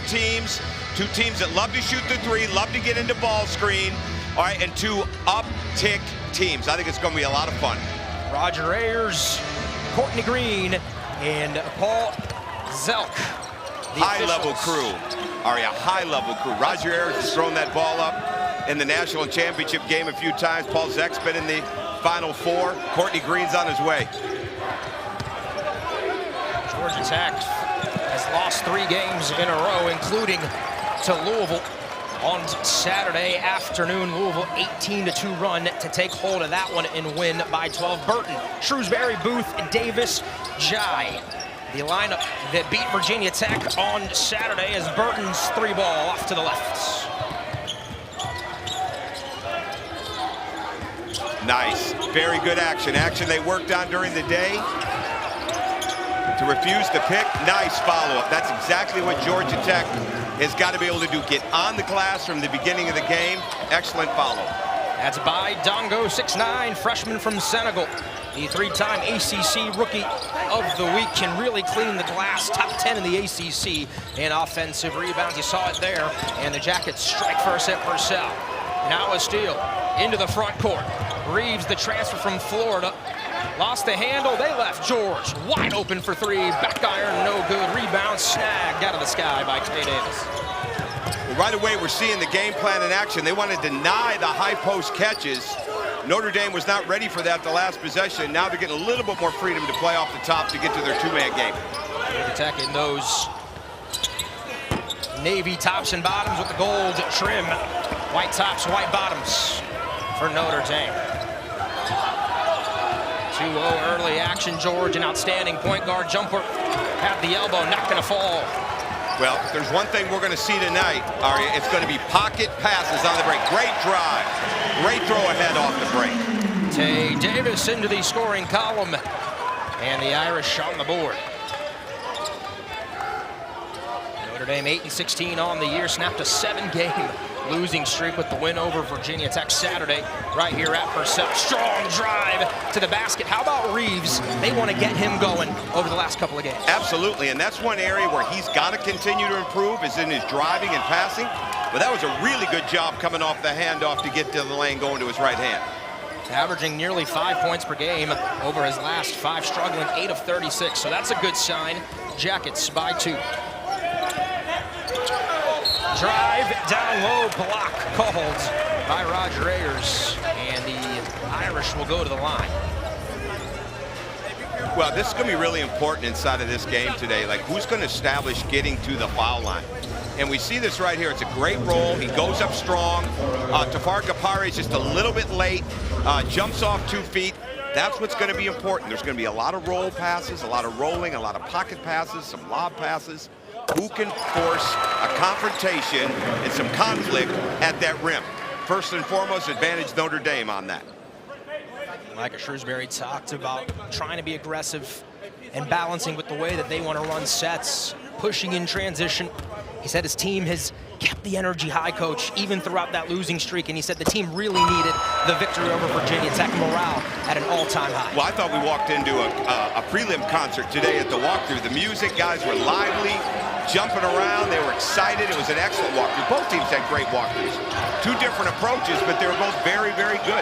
teams that love to shoot the three, love to get into ball screen, all right, and two uptick teams. I think it's going to be a lot of fun. Roger Ayers, Courtney Green, and Paul Zelk. High-level crew, Aria, high-level crew. Roger Ayers has thrown that ball up in the national championship game a few times. Paul Zek's been in the Final Four. Courtney Green's on his way. Georgia Tech has lost 3 games in a row, including to Louisville on Saturday afternoon. Louisville 18-2 run to take hold of that one and win by 12. Burton, Shrewsbury, Booth, Davis, Jai. The lineup that beat Virginia Tech on Saturday is Burton's 3-ball off to the left. Nice, very good action. Action they worked on during the day. To refuse to pick, nice follow-up. That's exactly what Georgia Tech has got to be able to do. Get on the glass from the beginning of the game. Excellent follow. That's by Dongo, 6'9", freshman from Senegal. The 3-time ACC Rookie of the Week, can really clean the glass. Top 10 in the ACC in offensive rebounds. You saw it there. And the Jackets strike first at Purcell. Now a steal into the front court. Reeves, the transfer from Florida, lost the handle. They left George wide open for 3. Back iron, no good. Rebound snagged out of the sky by Tae Davis. Well, right away, we're seeing the game plan in action. They want to deny the high post catches. Notre Dame was not ready for that the last possession. Now they're getting a little bit more freedom to play off the top to get to their 2-man game. They're attacking those navy tops and bottoms with the gold trim. White tops, white bottoms for Notre Dame. 2-0 early action. George, an outstanding point guard jumper at the elbow, not going to fall. Well, if there's one thing we're going to see tonight, Aria, it's going to be pocket passes on the break. Great drive. Great throw ahead off the break. Tae Davis into the scoring column, and the Irish on the board. Notre Dame 8-16 on the year, snapped a 7-game losing streak with the win over Virginia Tech Saturday right here at Purcell. Strong drive to the basket. How about Reeves? They want to get him going over the last couple of games. Absolutely, and that's one area where he's got to continue to improve, is in his driving and passing. But that was a really good job coming off the handoff to get to the lane, going to his right hand. Averaging nearly 5 points per game over his last 5, struggling 8 of 36. So that's a good sign. Jackets by 2. Drive down low, block called by Roger Ayers, and the Irish will go to the line. Well, this is going to be really important inside of this game today. Like, who's going to establish getting to the foul line? And we see this right here. It's a great roll. He goes up strong. Tafar Gapare is just a little bit late. Jumps off 2 feet. That's what's going to be important. There's going to be a lot of roll passes, a lot of rolling, a lot of pocket passes, some lob passes. Who can force a confrontation and some conflict at that rim? First and foremost, advantage Notre Dame on that. Micah Shrewsbury talked about trying to be aggressive and balancing with the way that they want to run sets, pushing in transition. He said his team has kept the energy high, Coach, even throughout that losing streak, and he said the team really needed the victory over Virginia Tech. Morale at an all-time high. Well, I thought we walked into a prelim concert today at the walkthrough. The music, guys were lively, jumping around. They were excited. It was an excellent walkthrough. Both teams had great walkthroughs. 2 different approaches, but they were both very, very good.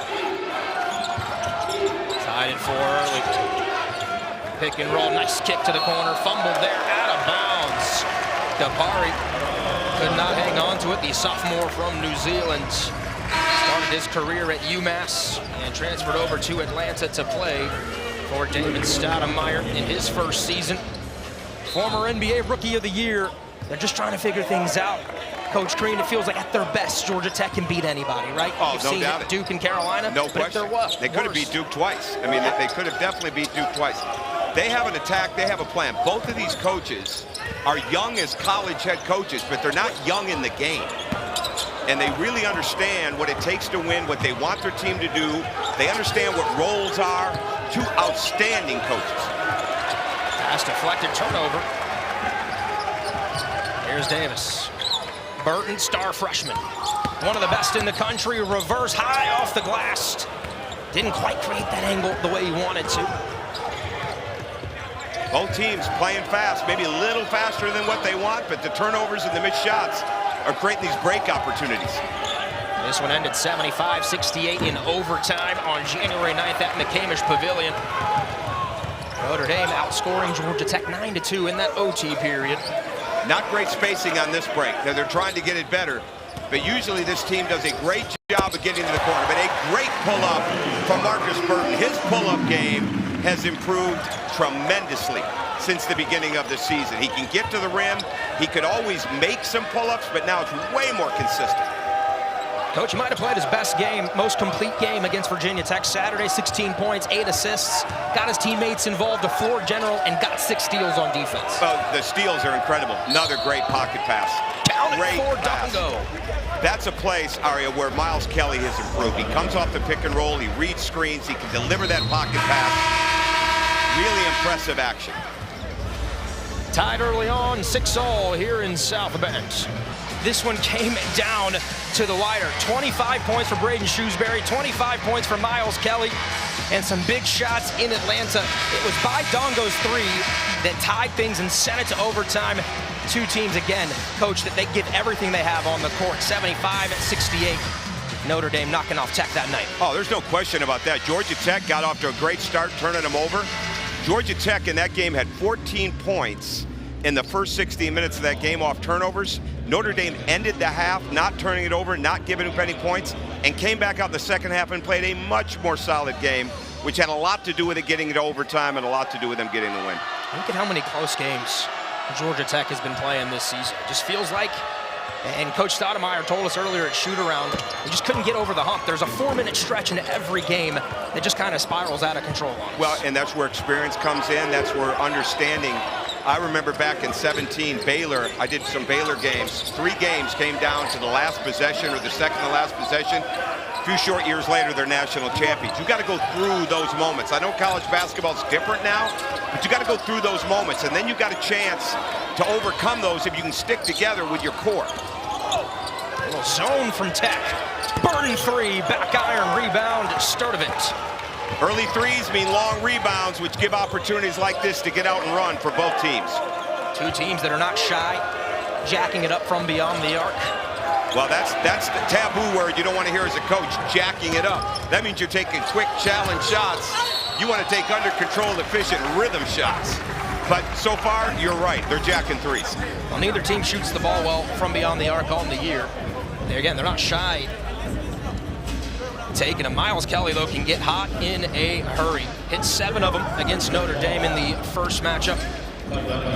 Tied it for early. Pick and roll. Nice kick to the corner. Fumbled there, out of bounds. Gapare could not hang on to it. The sophomore from New Zealand started his career at UMass and transferred over to Atlanta to play for David Stoudemire in his first season. Former NBA Rookie of the Year. They're just trying to figure things out. Coach Crean, it feels like at their best, Georgia Tech can beat anybody, right? Oh, You've no seen doubt it, Duke and Carolina. No but question. If there was they could have beat Duke twice. I mean, they could have definitely beat Duke twice. They have an attack. They have a plan. Both of these coaches are young as college head coaches, but they're not young in the game. And they really understand what it takes to win, what they want their team to do. They understand what roles are. 2 outstanding coaches. Pass deflected, turnover. Here's Davis. Burton, star freshman. One of the best in the country. Reverse high off the glass. Didn't quite create that angle the way he wanted to. Both teams playing fast, maybe a little faster than what they want, but the turnovers and the missed shots are creating these break opportunities. This one ended 75-68 in overtime on January 9th at McCamish Pavilion. Notre Dame outscoring Georgia Tech 9-2 in that OT period. Not great spacing on this break. Now they're trying to get it better, but usually this team does a great job of getting to the corner. But a great pull-up from Markus Burton. His pull-up game has improved tremendously since the beginning of the season. He can get to the rim. He could always make some pull-ups, but now it's way more consistent. Coach, he might have played his best game, most complete game against Virginia Tech Saturday. 16 points, 8 assists, got his teammates involved, a floor general, and got 6 steals on defense. Well, the steals are incredible. Another great pocket pass. Down Great for pass. Dongo. That's a place, Aria, where Miles Kelly has improved. He comes off the pick and roll, he reads screens, he can deliver that pocket pass. Really impressive action. Tied early on, 6-all here in South Bend. This one came down to the wire. 25 points for Braden Shrewsbury, 25 points for Miles Kelly, and some big shots in Atlanta. It was by Dongo's 3 that tied things and sent it to overtime. Two teams, again, coach, that they give everything they have on the court. 75-68. Notre Dame knocking off Tech that night. Oh, there's no question about that. Georgia Tech got off to a great start, turning them over. Georgia Tech in that game had 14 points in the first 16 minutes of that game off turnovers. Notre Dame ended the half not turning it over, not giving up any points, and came back out in the second half and played a much more solid game, which had a lot to do with it getting to overtime and a lot to do with them getting the win. Look at how many close games Georgia Tech has been playing this season. It just feels like, and Coach Stoudemire told us earlier at shoot-around, we just couldn't get over the hump. There's a 4-minute stretch in every game that just kind of spirals out of control on us. Well, and that's where experience comes in. That's where understanding. I remember back in 17, Baylor, I did some Baylor games. 3 games came down to the last possession or the second to last possession. A few short years later, they're national champions. You got to go through those moments. I know college basketball's different now, but you got to go through those moments, and then you got a chance to overcome those if you can stick together with your core. A little zone from Tech. Burton 3, back iron, rebound, Sturdivant. Early threes mean long rebounds, which give opportunities like this to get out and run for both teams. Two teams that are not shy, jacking it up from beyond the arc. Well, that's the taboo word you don't want to hear as a coach, jacking it up. That means you're taking quick challenge shots. You want to take under control, efficient rhythm shots. But so far, you're right. They're jacking threes. Well, neither team shoots the ball well from beyond the arc on the year. Again, they're not shy. Taking a Miles Kelly, though, can get hot in a hurry. Hit 7 of them against Notre Dame in the first matchup.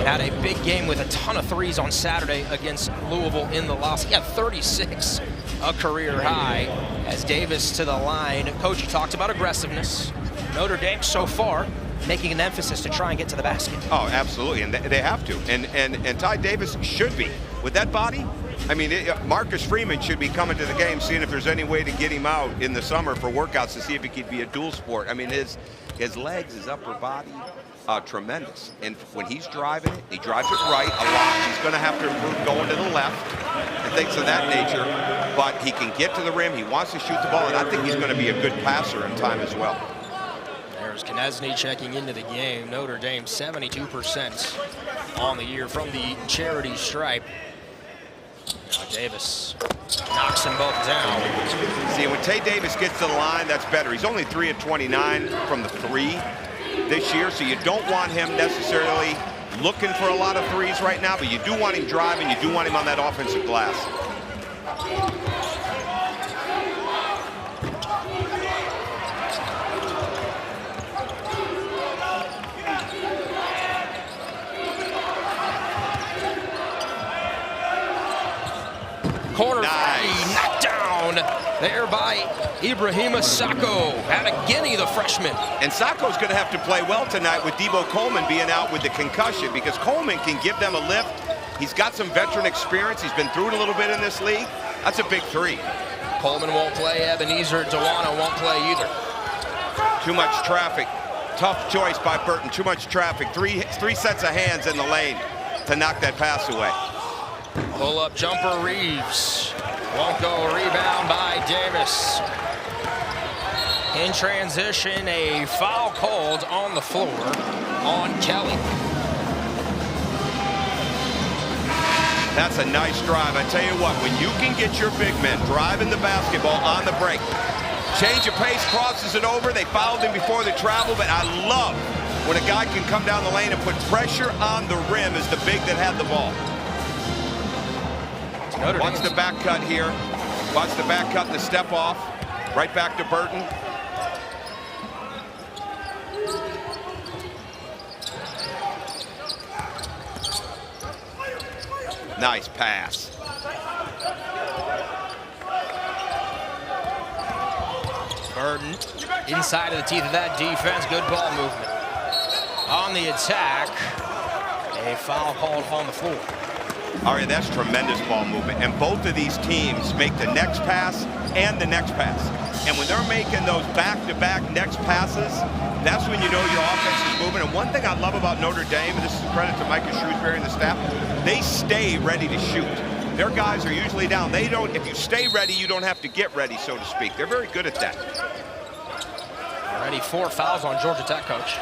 Had a big game with a ton of threes on Saturday against Louisville in the loss. He had 36, a career high, as Davis to the line. Coach, you talked about aggressiveness. Notre Dame so far making an emphasis to try and get to the basket. Oh, absolutely, and they have to. And Tae Davis should be. With that body, I mean, Marcus Freeman should be coming to the game, seeing if there's any way to get him out in the summer for workouts to see if he could be a dual sport. I mean, his legs, his upper body, tremendous. And when he's driving it, he drives it right a lot. He's going to have to improve going to the left and things of that nature. But he can get to the rim. He wants to shoot the ball, and I think he's going to be a good passer in time as well. There's Knesny checking into the game. Notre Dame 72% on the year from the charity stripe. Davis knocks them both down. See, when Tae Davis gets to the line, that's better. He's only 3 of 29 from the 3 this year, so you don't want him necessarily looking for a lot of threes right now, but you do want him driving, you do want him on that offensive glass. Corner 3, knocked down there by Ibrahima Sacko. Out of Guinea, the freshman. And Sacco's going to have to play well tonight with Debo Coleman being out with the concussion, because Coleman can give them a lift. He's got some veteran experience. He's been through it a little bit in this league. That's a big 3. Coleman won't play. Ebenezer Dewana won't play either. Too much traffic. Tough choice by Burton. Too much traffic. Three sets of hands in the lane to knock that pass away. Pull-up jumper, Reeves. Won't go. Rebound by Davis. In transition, a foul called on the floor on Kelly. That's a nice drive. I tell you what, when you can get your big men driving the basketball on the break, change of pace, crosses it over. They fouled him before the travel, but I love when a guy can come down the lane and put pressure on the rim as the big that had the ball. Watch the back cut here. Watch the back cut and the step off. Right back to Burton. Nice pass. Burton inside of the teeth of that defense. Good ball movement. On the attack, a foul called on the floor. Aria, that's tremendous ball movement. And both of these teams make the next pass and the next pass. And when they're making those back-to-back next passes, that's when you know your offense is moving. And one thing I love about Notre Dame, and this is a credit to Micah Shrewsbury and the staff, they stay ready to shoot. Their guys are usually down. They don't, if you stay ready, you don't have to get ready, so to speak. They're very good at that. Already 4 fouls on Georgia Tech, coach.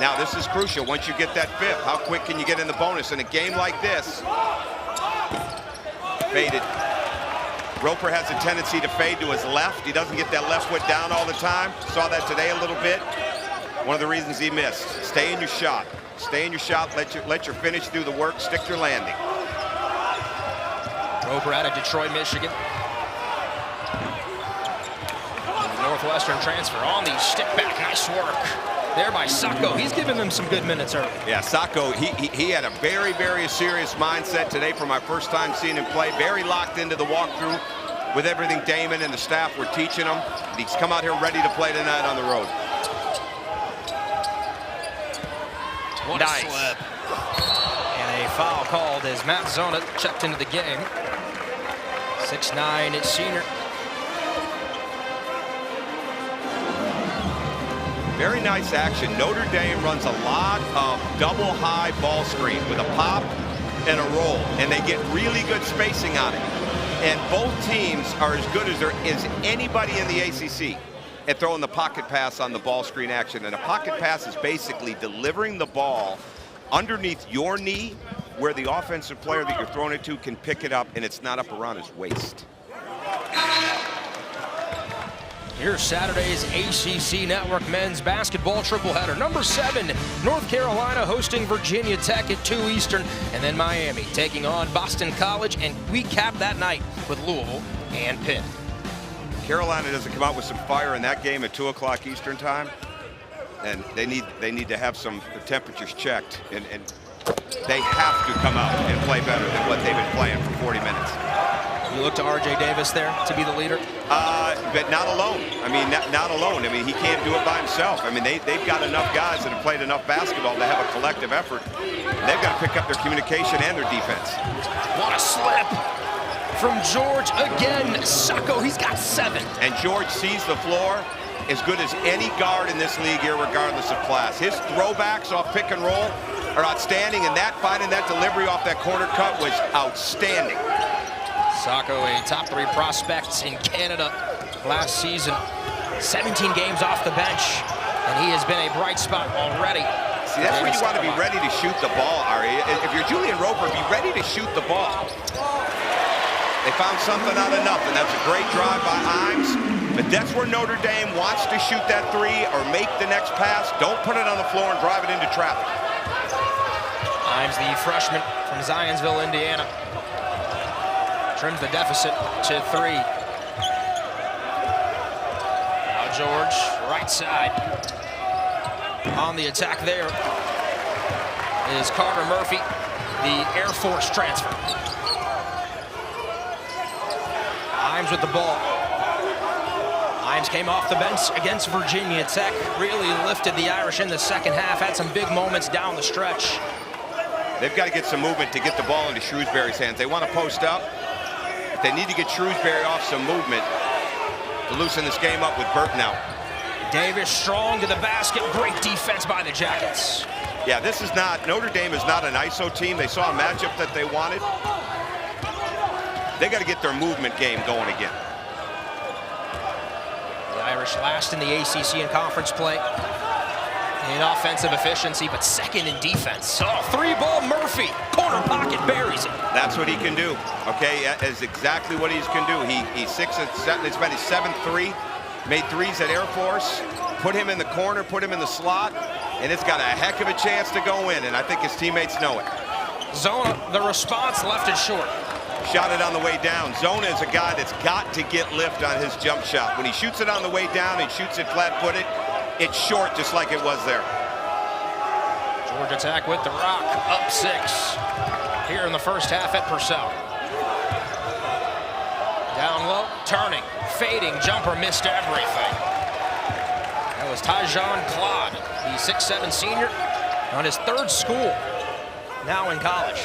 Now, this is crucial. Once you get that fifth, how quick can you get in the bonus? In a game like this, faded. Roper has a tendency to fade to his left. He doesn't get that left foot down all the time. Saw that today a little bit. One of the reasons he missed. Stay in your shot. Stay in your shot. Let your finish do the work. Stick your landing. Roper out of Detroit, Michigan. Northwestern transfer on the stick back. Nice work there by Sacko. He's given them some good minutes early. Yeah, Sacko, he had a very, very serious mindset today for my first time seeing him play. Very locked into the walkthrough with everything Damon and the staff were teaching him. He's come out here ready to play tonight on the road. What a slip. And a foul called as Matt Zona checked into the game. 6'9" senior. Very nice action. Notre Dame runs a lot of double high ball screen with a pop and a roll, and they get really good spacing on it. And both teams are as good as there is anybody in the ACC at throwing the pocket pass on the ball screen action. And a pocket pass is basically delivering the ball underneath your knee where the offensive player that you're throwing it to can pick it up, and it's not up around his waist. Here's Saturday's ACC Network men's basketball tripleheader. Number 7, North Carolina hosting Virginia Tech at 2 Eastern, and then Miami taking on Boston College, and we cap that night with Louisville and Pitt. Carolina doesn't come out with some fire in that game at 2 o'clock Eastern time, and they need to have some temperatures checked, and they have to come out and play better than what they've been playing for 40 minutes. You look to R.J. Davis there to be the leader? But not alone. I mean, not alone. I mean, he can't do it by himself. I mean, they've got enough guys that have played enough basketball to have a collective effort. They've got to pick up their communication and their defense. What a slip from George again. Sacko, he's got 7. And George sees the floor as good as any guard in this league here, regardless of class. His throwbacks off pick and roll are outstanding, and finding that delivery off that corner cut was outstanding. Sacko, a top 3 prospect in Canada last season. 17 games off the bench, and he has been a bright spot already. See, that's where you want to be ready to shoot the ball, Ari. If you're Julian Roper, be ready to shoot the ball. They found something out of nothing. That's a great drive by Imes, but that's where Notre Dame wants to shoot that 3 or make the next pass. Don't put it on the floor and drive it into traffic. Imes, the freshman from Zionsville, Indiana. Trims the deficit to 3. Now George, right side. On the attack there is Carter Murphy, the Air Force transfer. Imes with the ball. Imes came off the bench against Virginia Tech, really lifted the Irish in the second half, had some big moments down the stretch. They've got to get some movement to get the ball into Shrewsbury's hands. They want to post up. They need to get Shrewsbury off some movement to loosen this game up with Burton out. Davis strong to the basket. Great defense by the Jackets. Yeah, Notre Dame is not an ISO team. They saw a matchup that they wanted. They got to get their movement game going again. The Irish last in the ACC in conference play. in offensive efficiency, but second in defense. Oh, three-ball Murphy. Corner pocket buries it. That's what he can do. Okay, that is exactly what he can do. He's 6 and 7. It's been his 7th three. Made threes at Air Force. Put him in the corner, put him in the slot, and it's got a heck of a chance to go in, and I think his teammates know it. Zona, the response left it short. Shot it on the way down. Zona is a guy that's got to get lift on his jump shot. When he shoots it on the way down and shoots it flat-footed, it's short just like it was there. Georgia Tech with the rock, up 6 here in the first half at Purcell. Down low, turning, fading, jumper, missed everything. That was Tyjon Claude, the 6'7" senior on his 3rd school, now in college.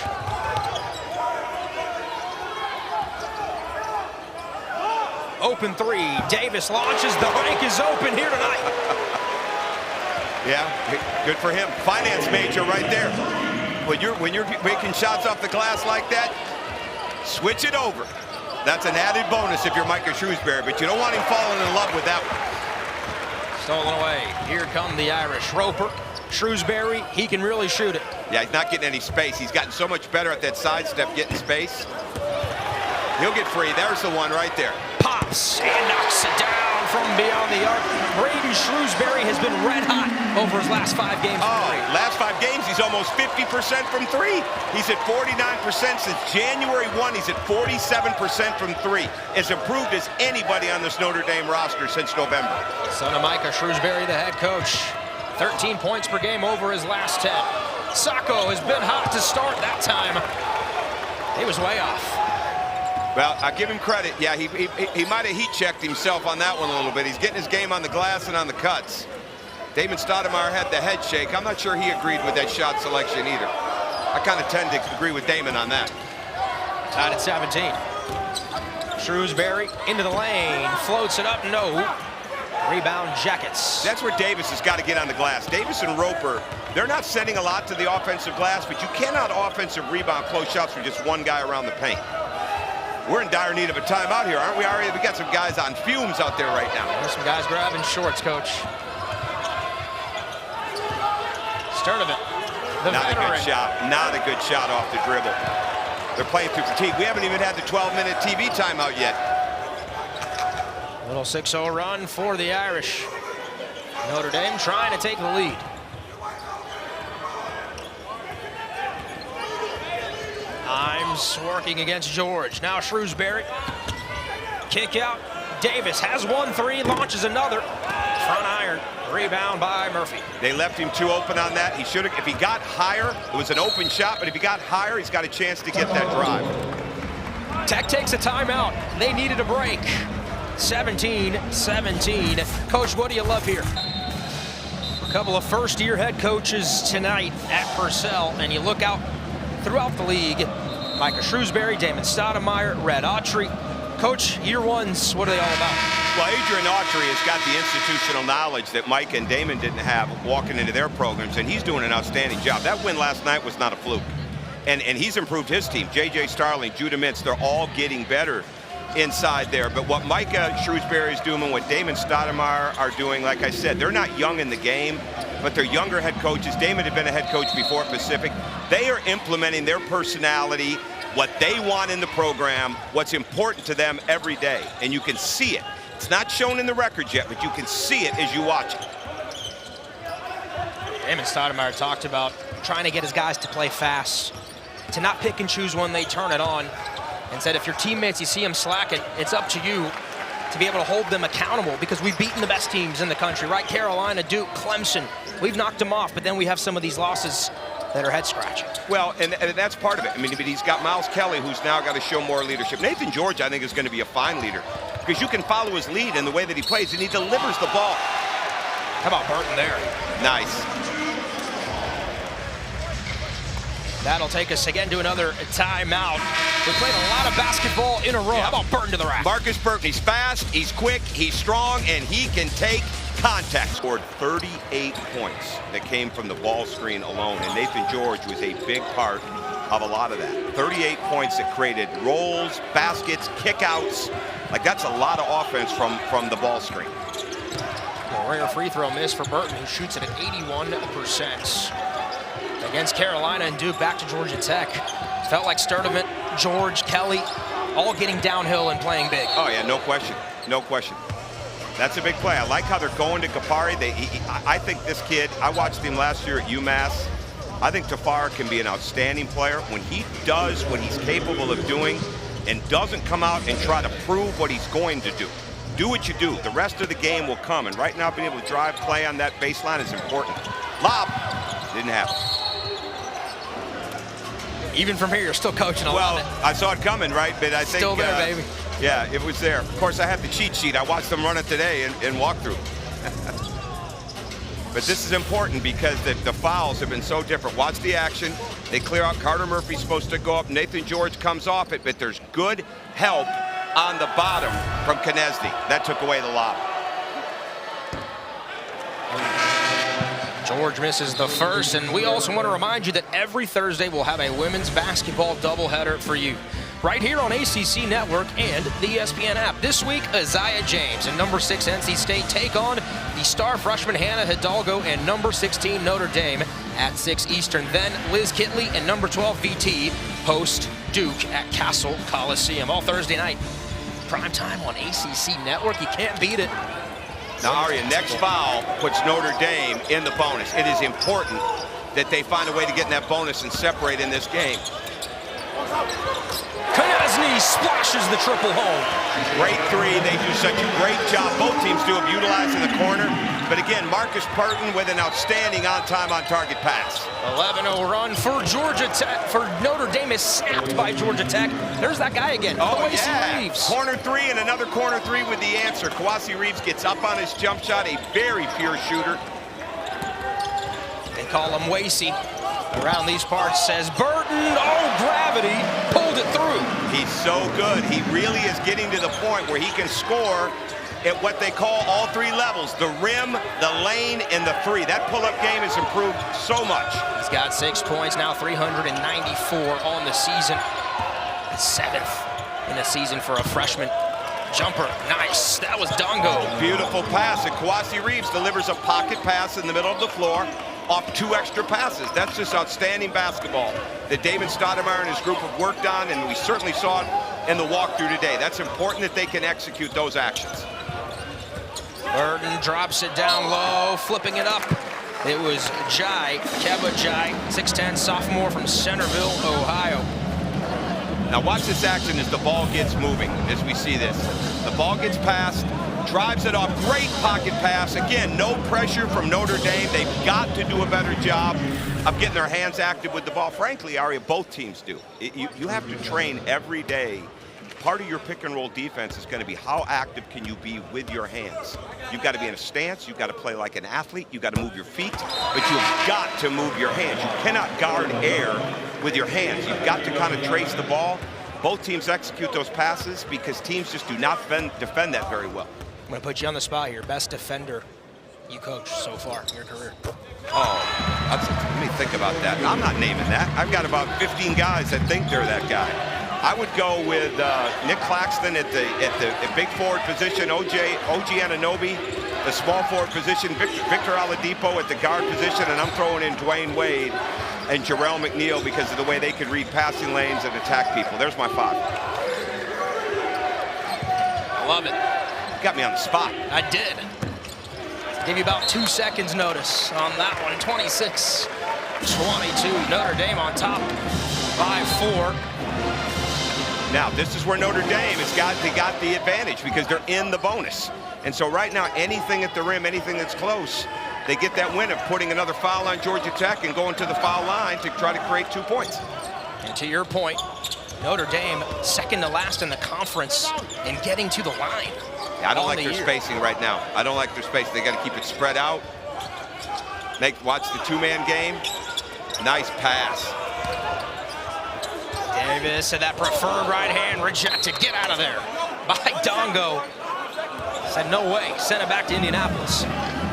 Open three, Davis launches, the rank is open here tonight. Yeah, good for him. Finance major right there. When you're making shots off the glass like that, switch it over. That's an added bonus if you're Micah Shrewsbury, but you don't want him falling in love with that one. Stolen away. Here come the Irish. Roper, Shrewsbury, he can really shoot it. Yeah, he's not getting any space. He's gotten so much better at that sidestep, getting space. He'll get free. There's the one right there. Pops and knocks it down from beyond the arc. Braden Shrewsbury has been red hot over his last 5 games. Last 5 games, he's almost 50% from 3. He's at 49% since January 1. He's at 47% from 3. As improved as anybody on this Notre Dame roster since November. Son of Micah Shrewsbury, the head coach. 13 points per game over his last 10. Sacko has been hot to start that time. He was way off. Well, I give him credit. Yeah, he might have heat-checked himself on that one a little bit. He's getting his game on the glass and on the cuts. Damon Stoudemire had the head shake. I'm not sure he agreed with that shot selection either. I kind of tend to agree with Damon on that. Tied at 17. Shrewsbury into the lane, floats it up, no. Rebound Jackets. That's where Davis has got to get on the glass. Davis and Roper, they're not setting a lot to the offensive glass, but you cannot offensive rebound close shots from just one guy around the paint. We're in dire need of a timeout here, aren't we, Ari? We got some guys on fumes out there right now. There's some guys grabbing shorts, Coach. Sturdivant, the Not veteran. a good shot. Not a good shot off the dribble. They're playing through fatigue. We haven't even had the 12-minute TV timeout yet. Little 6-0 run for the Irish. Notre Dame trying to take the lead. Imes working against George. Now Shrewsbury. Kick out. Davis has 1-3, launches another. Front iron. Rebound by Murphy. They left him too open on that. He should have, if he got higher, it was an open shot, but if he got higher, he's got a chance to get that drive. Tech takes a timeout. They needed a break. 17-17. Coach, what do you love here? A couple of first-year head coaches tonight at Purcell, and you look out throughout the league. Micah Shrewsbury, Damon Stoudemire, Red Autry. Coach, year ones, what are they all about? Well, Adrian Autry has got the institutional knowledge that Mike and Damon didn't have walking into their programs, and he's doing an outstanding job. That win last night was not a fluke. And he's improved his team. J.J. Starling, Judah Mintz, they're all getting better inside there. But what Micah Shrewsbury is doing and what Damon Stoudemire are doing, like I said, they're not young in the game, but they're younger head coaches. Damon had been a head coach before at Pacific. They are implementing their personality, what they want in the program, what's important to them every day. And you can see it. It's not shown in the records yet, but you can see it as you watch it. Damon Stoudemire talked about trying to get his guys to play fast, to not pick and choose when they turn it on, and said if your teammates, you see them slacking, it's up to you to be able to hold them accountable, because we've beaten the best teams in the country, right? Carolina, Duke, Clemson. We've knocked them off, but then we have some of these losses that are head-scratching. Well, and that's part of it. I mean, but he's got Miles Kelly, who's now got to show more leadership. Nathan George, I think, is going to be a fine leader, because you can follow his lead in the way that he plays, and he delivers the ball. How about Burton there? Nice. That'll take us again to another timeout. We played a lot of basketball in a row. How about Burton to the rack? Markus Burton, he's fast, he's quick, he's strong, and he can take contact. Scored 38 points that came from the ball screen alone, and Nathan George was a big part of a lot of that. 38 points that created rolls, baskets, kickouts. Like, that's a lot of offense from the ball screen. A rare free throw miss for Burton, who shoots it at 81%. Against Carolina and Duke, back to Georgia Tech. Felt like Sturdivant, George, Kelly, all getting downhill and playing big. Oh, yeah, no question. No question. That's a big play. I like how they're going to Kapari. I think this kid, I watched him last year at UMass. I think Tafar can be an outstanding player. When he does what he's capable of doing and doesn't come out and try to prove what he's going to do. Do what you do. The rest of the game will come. And right now, being able to drive play on that baseline is important. Lob. Didn't happen. Even from here, you're still coaching a lot. Well, I saw it coming, right? But I think still there, baby. Yeah, it was there. Of course, I have the cheat sheet. I watched them run it today and walk through. But this is important because the fouls have been so different. Watch the action. They clear out. Carter Murphy's supposed to go up. Nathan George comes off it, but there's good help on the bottom from Knesny. That took away the lob. George misses the first, and we also want to remind you that every Thursday we'll have a women's basketball doubleheader for you right here on ACC Network and the ESPN app. This week, Isaiah James and number 6 NC State take on the star freshman Hannah Hidalgo and number 16 Notre Dame at 6 Eastern. Then Liz Kitley and number 12 VT host Duke at Castle Coliseum. All Thursday night, prime time on ACC Network. You can't beat it. Now, Aria, next foul puts Notre Dame in the bonus. It is important that they find a way to get in that bonus and separate in this game. Knesny splashes the triple home. Great three. They do such a great job. Both teams do of utilizing the corner. But again, Markus Burton with an outstanding on-time, on-target pass. 11-0 run for Georgia Tech. For Notre Dame is snapped by Georgia Tech. There's that guy again. Oh, Kawasi yeah. Reeves. Corner three and another corner three with the answer. Kawasi Reeves gets up on his jump shot. A very pure shooter. They call him Wasey. Around these parts says Burton. Oh, gravity. Pulled it through. He's so good. He really is getting to the point where he can score at what they call all three levels, the rim, the lane, and the three. That pull-up game has improved so much. He's got 6 points, now 394 on the season. 7th in the season for a freshman. Jumper, nice. That was Dongo. Beautiful pass, and Kawasi Reeves delivers a pocket pass in the middle of the floor off 2 extra passes. That's just outstanding basketball that David Stoudemire and his group have worked on, and we certainly saw it in the walkthrough today. That's important that they can execute those actions. Burton drops it down low, flipping it up. It was Jai, Keba Jai, 6'10", sophomore from Centerville, Ohio. Now watch this action as the ball gets moving, as we see this. The ball gets passed, drives it off, great pocket pass. Again, no pressure from Notre Dame. They've got to do a better job of getting their hands active with the ball. Frankly, Aria, both teams do. You have to train every day. Part of your pick and roll defense is going to be how active can you be with your hands. You've got to be in a stance. You've got to play like an athlete. You've got to move your feet, but you've got to move your hands. You cannot guard air with your hands. You've got to kind of trace the ball. Both teams execute those passes because teams just do not defend that very well. I'm going to put you on the spot here. Best defender you coached so far in your career? Oh, let me think about that. I'm not naming that. I've got about 15 guys that think they're that guy. I would go with Nick Claxton at the big forward position, OG Anunoby, the small forward position, Victor Oladipo at the guard position, and I'm throwing in Dwayne Wade and Jarrell McNeil because of the way they could read passing lanes and attack people. There's my 5. I love it. You got me on the spot. I did. Give you about 2 seconds notice on that one. 26-22. Notre Dame on top by 4. Now, this is where Notre Dame they got the advantage because they're in the bonus. And so right now, anything at the rim, anything that's close, they get that win of putting another foul on Georgia Tech and going to the foul line to try to create 2 points. And to your point, Notre Dame second to last in the conference in getting to the line. Yeah, I don't like their spacing right now. I don't like their space. They got to keep it spread out. Watch the 2-man game. Nice pass. Davis and that preferred right hand rejected. Get out of there by Dongo. Said no way. Sent it back to Indianapolis.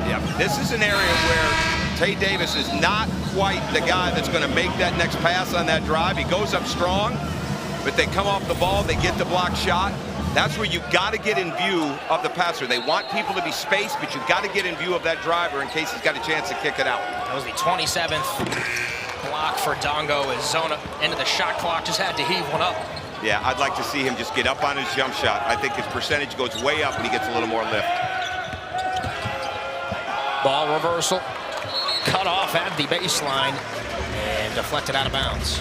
Yeah, this is an area where Tae Davis is not quite the guy that's going to make that next pass on that drive. He goes up strong, but they come off the ball, they get the block shot. That's where you got to get in view of the passer. They want people to be spaced, but you got to get in view of that driver in case he's got a chance to kick it out. That was the 27th block for Dongo as Zona into the shot clock, just had to heave one up. Yeah, I'd like to see him just get up on his jump shot. I think his percentage goes way up when he gets a little more lift. Ball reversal, cut off at the baseline and deflected out of bounds.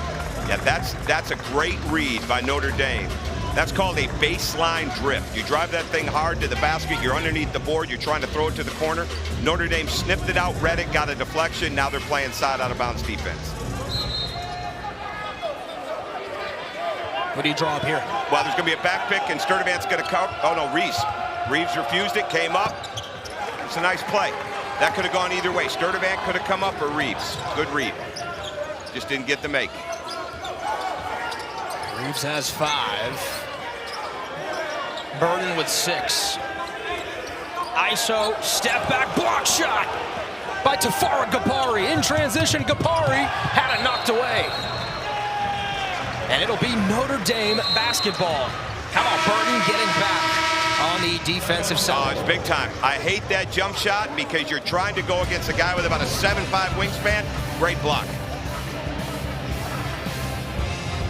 Yeah, that's a great read by Notre Dame. That's called a baseline drift. You drive that thing hard to the basket, you're underneath the board, you're trying to throw it to the corner. Notre Dame sniffed it out, read it, got a deflection. Now they're playing side out of bounds defense. What do you draw up here? Well, there's going to be a back pick, and Sturdivant's going to cover. Oh, no, Reeves refused it, came up. It's a nice play. That could have gone either way. Sturdivant could have come up or Reeves. Good read. Just didn't get the make. Reeves has 5. Burton with 6. ISO, step back, block shot by Tafara Gapari. In transition, Gapari had it knocked away. And it'll be Notre Dame basketball. How about Burton getting back on the defensive side? Oh, it's big time. I hate that jump shot because you're trying to go against a guy with about a 7'5" wingspan. Great block.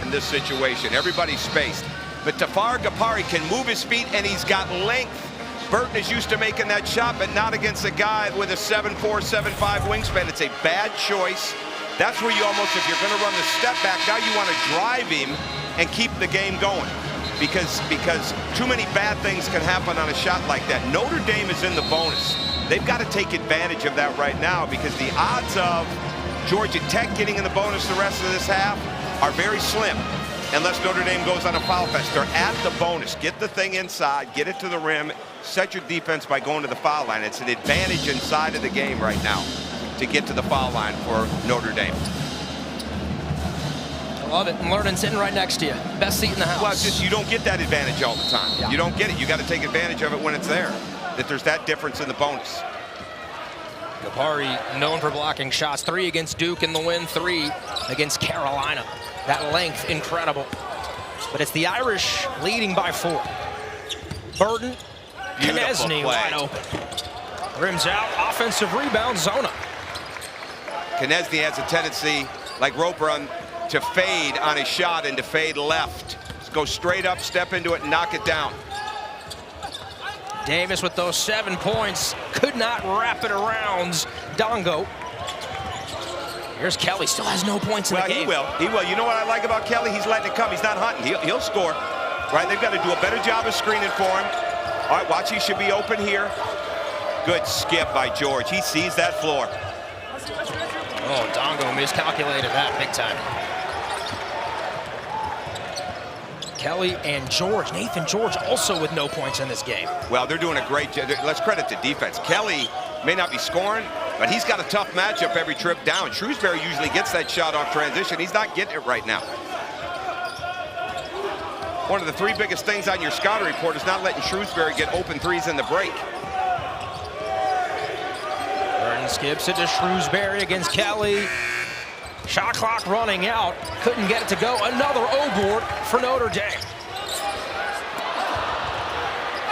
In this situation, everybody's spaced. But Tafara Gapari can move his feet, and he's got length. Burton is used to making that shot, but not against a guy with a 7'4", 7'5" wingspan. It's a bad choice. That's where you almost, if you're going to run the step back, now you want to drive him and keep the game going. Because too many bad things can happen on a shot like that. Notre Dame is in the bonus. They've got to take advantage of that right now because the odds of Georgia Tech getting in the bonus the rest of this half are very slim. Unless Notre Dame goes on a foul fest. They're at the bonus. Get the thing inside, get it to the rim, set your defense by going to the foul line. It's an advantage inside of the game right now to get to the foul line for Notre Dame. I love it. And learning sitting right next to you. Best seat in the house. Well, it's just you don't get that advantage all the time. Yeah. You don't get it. You got to take advantage of it when it's there. That there's that difference in the bonus. Gapari known for blocking shots. 3 against Duke in the win, 3 against Carolina. That length, incredible. But it's the Irish leading by 4. Burton, Knesny wide open. Rims out, offensive rebound, Zona. Knesny has a tendency, like Roper, to fade on his shot and to fade left. Just go straight up, step into it, and knock it down. Davis with those 7 points, could not wrap it around Dongo. Here's Kelly, still has no points in the game. He will. You know what I like about Kelly? He's letting it come. He's not hunting. He'll score. Right? They've got to do a better job of screening for him. All right, watch. He should be open here. Good skip by George. He sees that floor. Oh, Dongo miscalculated that big time. Kelly and George, Nathan George, also with no points in this game. Well, they're doing a great job. Let's credit the defense. Kelly may not be scoring, but he's got a tough matchup every trip down. Shrewsbury usually gets that shot off transition. He's not getting it right now. One of the 3 biggest things on your scouting report is not letting Shrewsbury get open threes in the break. Burton skips it to Shrewsbury against Kelly. Shot clock running out. Couldn't get it to go. Another O-board for Notre Dame.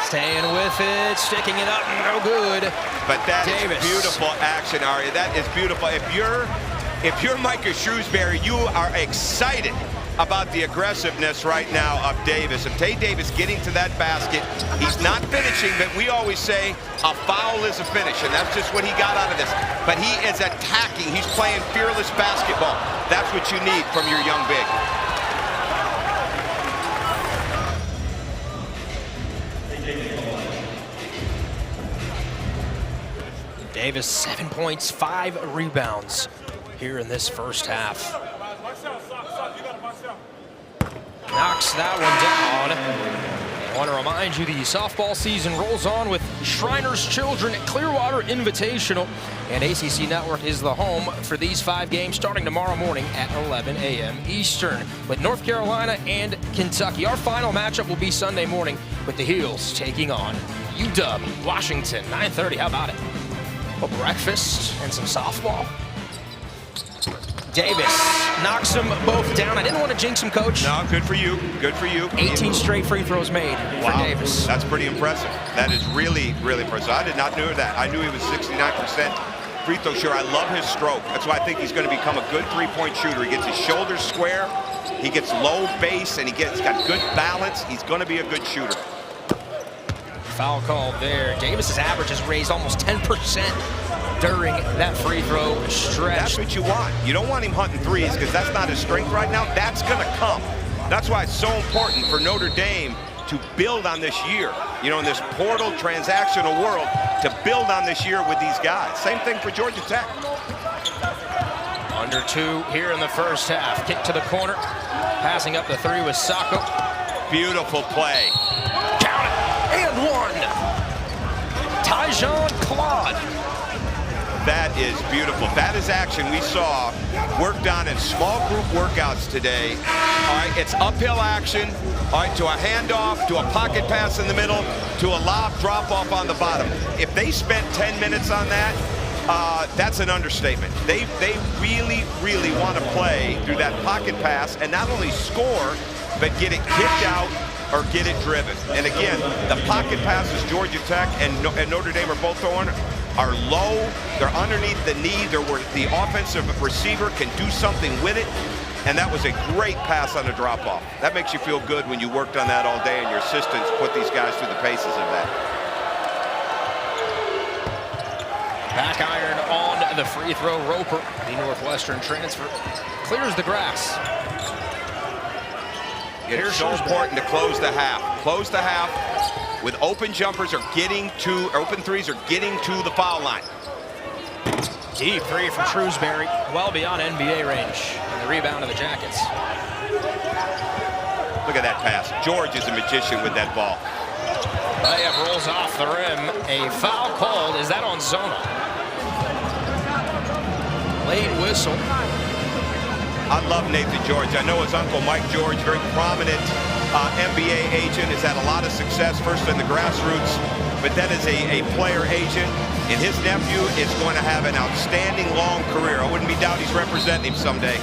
Staying with it, sticking it up, no good. But that Davis. is beautiful action, Aria. That is beautiful. If you're Micah Shrewsbury, you are excited about the aggressiveness right now of Davis. If Tae Davis getting to that basket, he's not finishing, but we always say a foul is a finish, and that's just what he got out of this. But he is attacking. He's playing fearless basketball. That's what you need from your young big. Davis, 7 points, 5 rebounds here in this first half. Knocks that one down. I want to remind you the softball season rolls on with Shriners Children Clearwater Invitational, and ACC Network is the home for these 5 games starting tomorrow morning at 11 a.m. Eastern with North Carolina and Kentucky. Our final matchup will be Sunday morning with the Heels taking on UW Washington, 9:30. How about it? A breakfast and some softball. Davis knocks them both down. I didn't want to jinx him, Coach. No, good for you. Good for you. 18 straight free throws made for Davis. That's pretty impressive. That is really, really impressive. I did not know that. I knew he was 69% free throw shooter. I love his stroke. That's why I think he's going to become a good three-point shooter. He gets his shoulders square, he gets low base, and he's got good balance. He's going to be a good shooter. Foul called there. Davis's average has raised almost 10% during that free throw stretch. That's what you want. You don't want him hunting threes because that's not his strength right now. That's going to come. That's why it's so important for Notre Dame to build on this year. You know, in this portal transactional world, to build on this year with these guys. Same thing for Georgia Tech. Under 2 here in the first half. Kick to the corner. Passing up the 3 with Sacko. Beautiful play. Count it. And 1. Tyjon Claude. That is beautiful. That is action we saw worked on in small group workouts today. All right, it's uphill action. All right, to a handoff, to a pocket pass in the middle, to a lob drop off on the bottom. If they spent 10 minutes on that, that's an understatement. They really, really want to play through that pocket pass and not only score, but get it kicked out or get it driven. And again, the pocket passes Georgia Tech and Notre Dame are both throwing are low, they're underneath the knee, they're where the offensive receiver can do something with it, and that was a great pass on a drop-off. That makes you feel good when you worked on that all day and your assistants put these guys through the paces of that. Back iron on the free throw. Roper, the Northwestern transfer, clears the grass. It's so important to close the half. Close the half with open jumpers or open threes are getting to the foul line. Deep 3 from Shrewsbury, well beyond NBA range. And the rebound of the Jackets. Look at that pass. George is a magician with that ball. Layup rolls off the rim. A foul called. Is that on Zona? Late whistle. I love Nathan George. I know his uncle Mike George, very prominent NBA agent, has had a lot of success first in the grassroots, but then as a player agent. And his nephew is going to have an outstanding long career. I wouldn't be doubt he's representing him someday,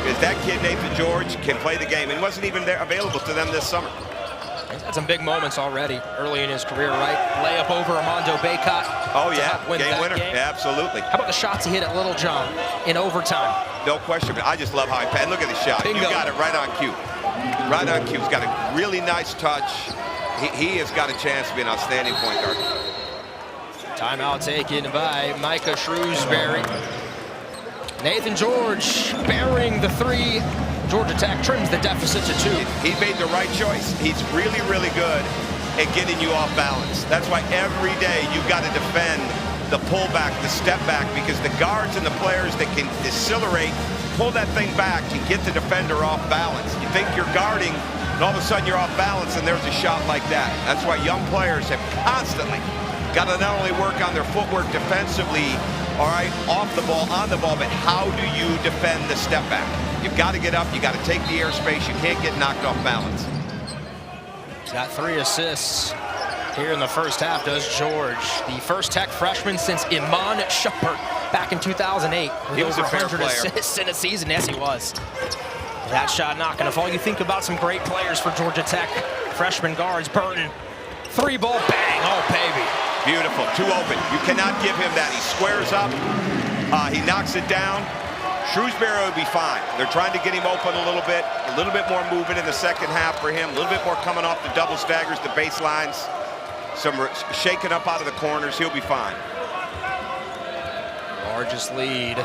because that kid Nathan George can play the game and wasn't even there available to them this summer. He's had some big moments already early in his career, right? Layup over Armando Baycott. Oh yeah, game winner. Yeah, absolutely. How about the shots he hit at Little John in overtime? No question. I just love how he passed. Look at the shot. Bingo. You got it right on cue. Right on cue. He's got a really nice touch. He has got a chance to be an outstanding point guard. Timeout taken by Micah Shrewsbury. Nathan George burying the 3. Georgia Tech trims the deficit to 2. He made the right choice. He's really, really good at getting you off balance. That's why every day you've got to defend the pullback, the step back, because the guards and the players that can decelerate, pull that thing back and get the defender off balance. You think you're guarding, and all of a sudden you're off balance, and there's a shot like that. That's why young players have constantly got to not only work on their footwork defensively, all right, off the ball, on the ball, but how do you defend the step back? You've got to get up, you got to take the airspace, you can't get knocked off balance. He's got 3 assists here in the first half, does George. The first Tech freshman since Iman Shumpert back in 2008 with He was over a fair 100 player. assists in a season. Yes, he was. That shot not going to fall. You think about some great players for Georgia Tech. Freshman guards, Burton. 3-ball bang, oh baby. Beautiful, 2 open. You cannot give him that. He squares up, he knocks it down. Shrewsbury will be fine. They're trying to get him open a little bit more movement in the second half for him, a little bit more coming off the double staggers, the baselines, some shaking up out of the corners. He'll be fine. Largest lead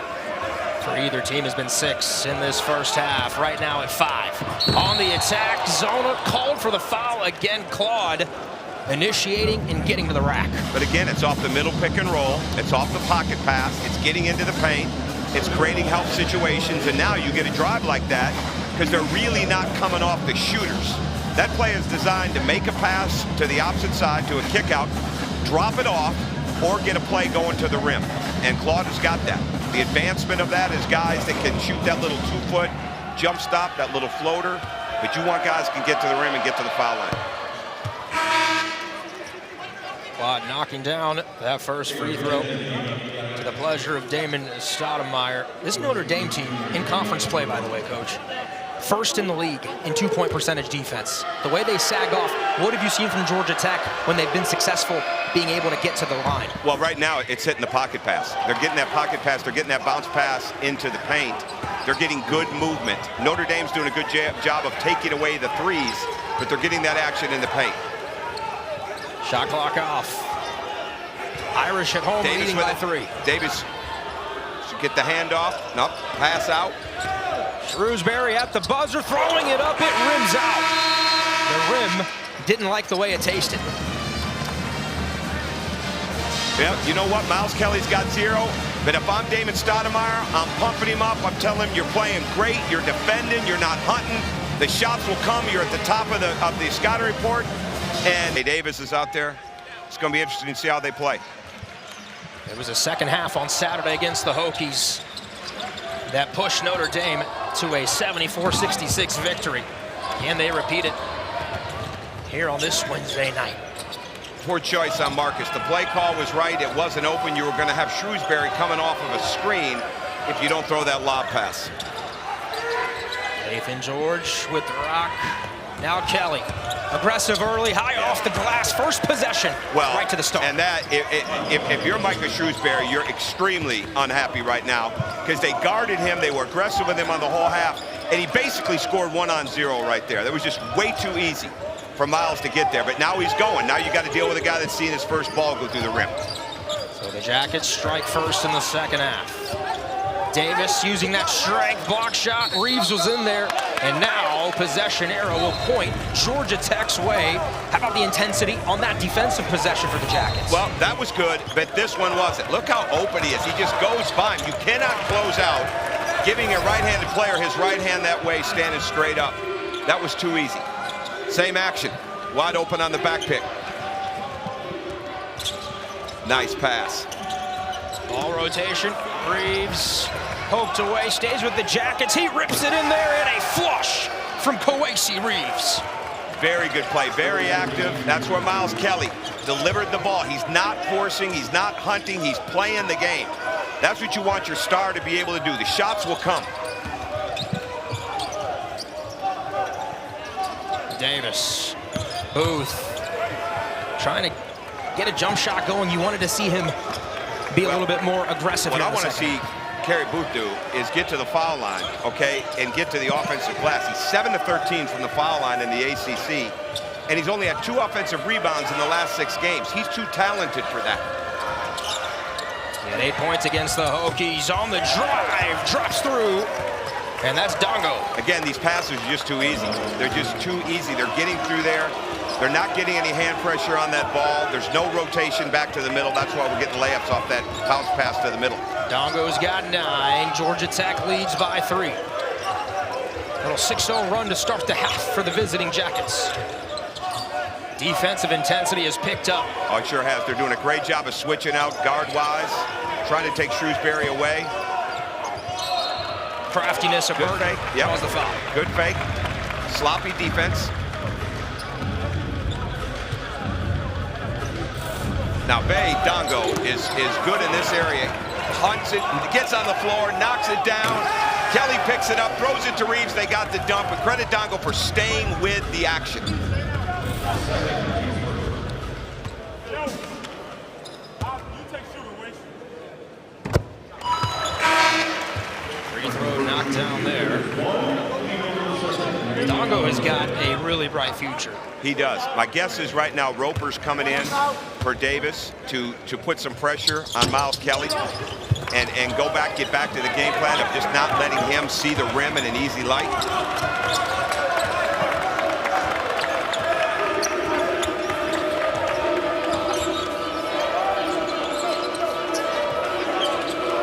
for either team has been 6 in this first half. Right now at 5. On the attack, Zona called for the foul again. Claude initiating and getting to the rack. But again, it's off the middle pick and roll. It's off the pocket pass. It's getting into the paint. It's creating help situations. And now you get a drive like that because they're really not coming off the shooters. That play is designed to make a pass to the opposite side, to a kick out, drop it off, or get a play going to the rim. And Claude has got that. The advancement of that is guys that can shoot that little 2-foot jump stop, that little floater. But you want guys who can get to the rim and get to the foul line. Watt knocking down that first free throw to the pleasure of Damon Stoudemire. This Notre Dame team in conference play, by the way, Coach, first in the league in two-point percentage defense. The way they sag off, what have you seen from Georgia Tech when they've been successful being able to get to the line? Well, right now it's hitting the pocket pass. They're getting that pocket pass. They're getting that bounce pass into the paint. They're getting good movement. Notre Dame's doing a good job of taking away the threes, but they're getting that action in the paint. Shot clock off. Irish at home leading by 3. Davis should get the handoff. Nope, pass out. Shrewsbury at the buzzer, throwing it up, it rims out. The rim didn't like the way it tasted. Yeah, you know what? Miles Kelly's got 0, but if I'm Damon Stoudemire, I'm pumping him up. I'm telling him you're playing great, you're defending, you're not hunting. The shots will come. You're at the top of the scouting report, and Tae Davis is out there. It's going to be interesting to see how they play. It was a second half on Saturday against the Hokies that pushed Notre Dame to a 74-66 victory. Can they repeat it here on this Wednesday night? Poor choice on Markus. The play call was right. It wasn't open. You were going to have Shrewsbury coming off of a screen if you don't throw that lob pass. Nathan George with the rock. Now Kelly. Aggressive early, high off the glass, first possession, well, right to the start. And that, if you're Markus Shrewsbury, you're extremely unhappy right now because they guarded him, they were aggressive with him on the whole half, and he basically scored 1-on-0 right there. That was just way too easy for Miles to get there, but now he's going. Now you got to deal with a guy that's seen his first ball go through the rim. So the Jackets strike first in the second half. Davis using that strength block shot. Reeves was in there, and now possession arrow will point Georgia Tech's way. How about the intensity on that defensive possession for the Jackets? Well, that was good, but this one wasn't. Look how open he is. He just goes by him. You cannot close out giving a right-handed player his right hand that way, standing straight up. That was too easy. Same action. Wide open on the back pick. Nice pass. Ball rotation. Reeves poked away, stays with the Jackets. He rips it in there, and a flush from Kwesi Reeves. Very good play, very active. That's where Miles Kelly delivered the ball. He's not forcing, he's not hunting, he's playing the game. That's what you want your star to be able to do. The shots will come. Davis. Booth trying to get a jump shot going. You wanted to see him be a little bit more aggressive. What I want to see Kerry Booth do is get to the foul line, okay, and get to the offensive glass. He's 7 of 13 from the foul line in the ACC, and he's only had 2 offensive rebounds in the last 6 games. He's too talented for that. And 8 points against the Hokies on the drive, drops through, and that's Dongo. Again, these passes are just too easy. They're just too easy. They're getting through there. They're not getting any hand pressure on that ball. There's no rotation back to the middle. That's why we're getting layups off that bounce pass to the middle. Dongo's got 9. Georgia Tech leads by 3. Little 6-0 run to start the half for the visiting Jackets. Defensive intensity has picked up. Oh, it sure has. They're doing a great job of switching out guard-wise, trying to take Shrewsbury away. Craftiness of Burton. Fake. Yep. Calls the foul. Good fake. Sloppy defense. Now, Dongo is good in this area. Hunts it, gets on the floor, knocks it down. Kelly picks it up, throws it to Reeves. They got the dump, and credit Dongo for staying with the action. Free throw knocked down there. Dongo has got a really bright future. He does. My guess is right now Roper's coming in for Davis to put some pressure on Miles Kelly and get back to the game plan of just not letting him see the rim in an easy light.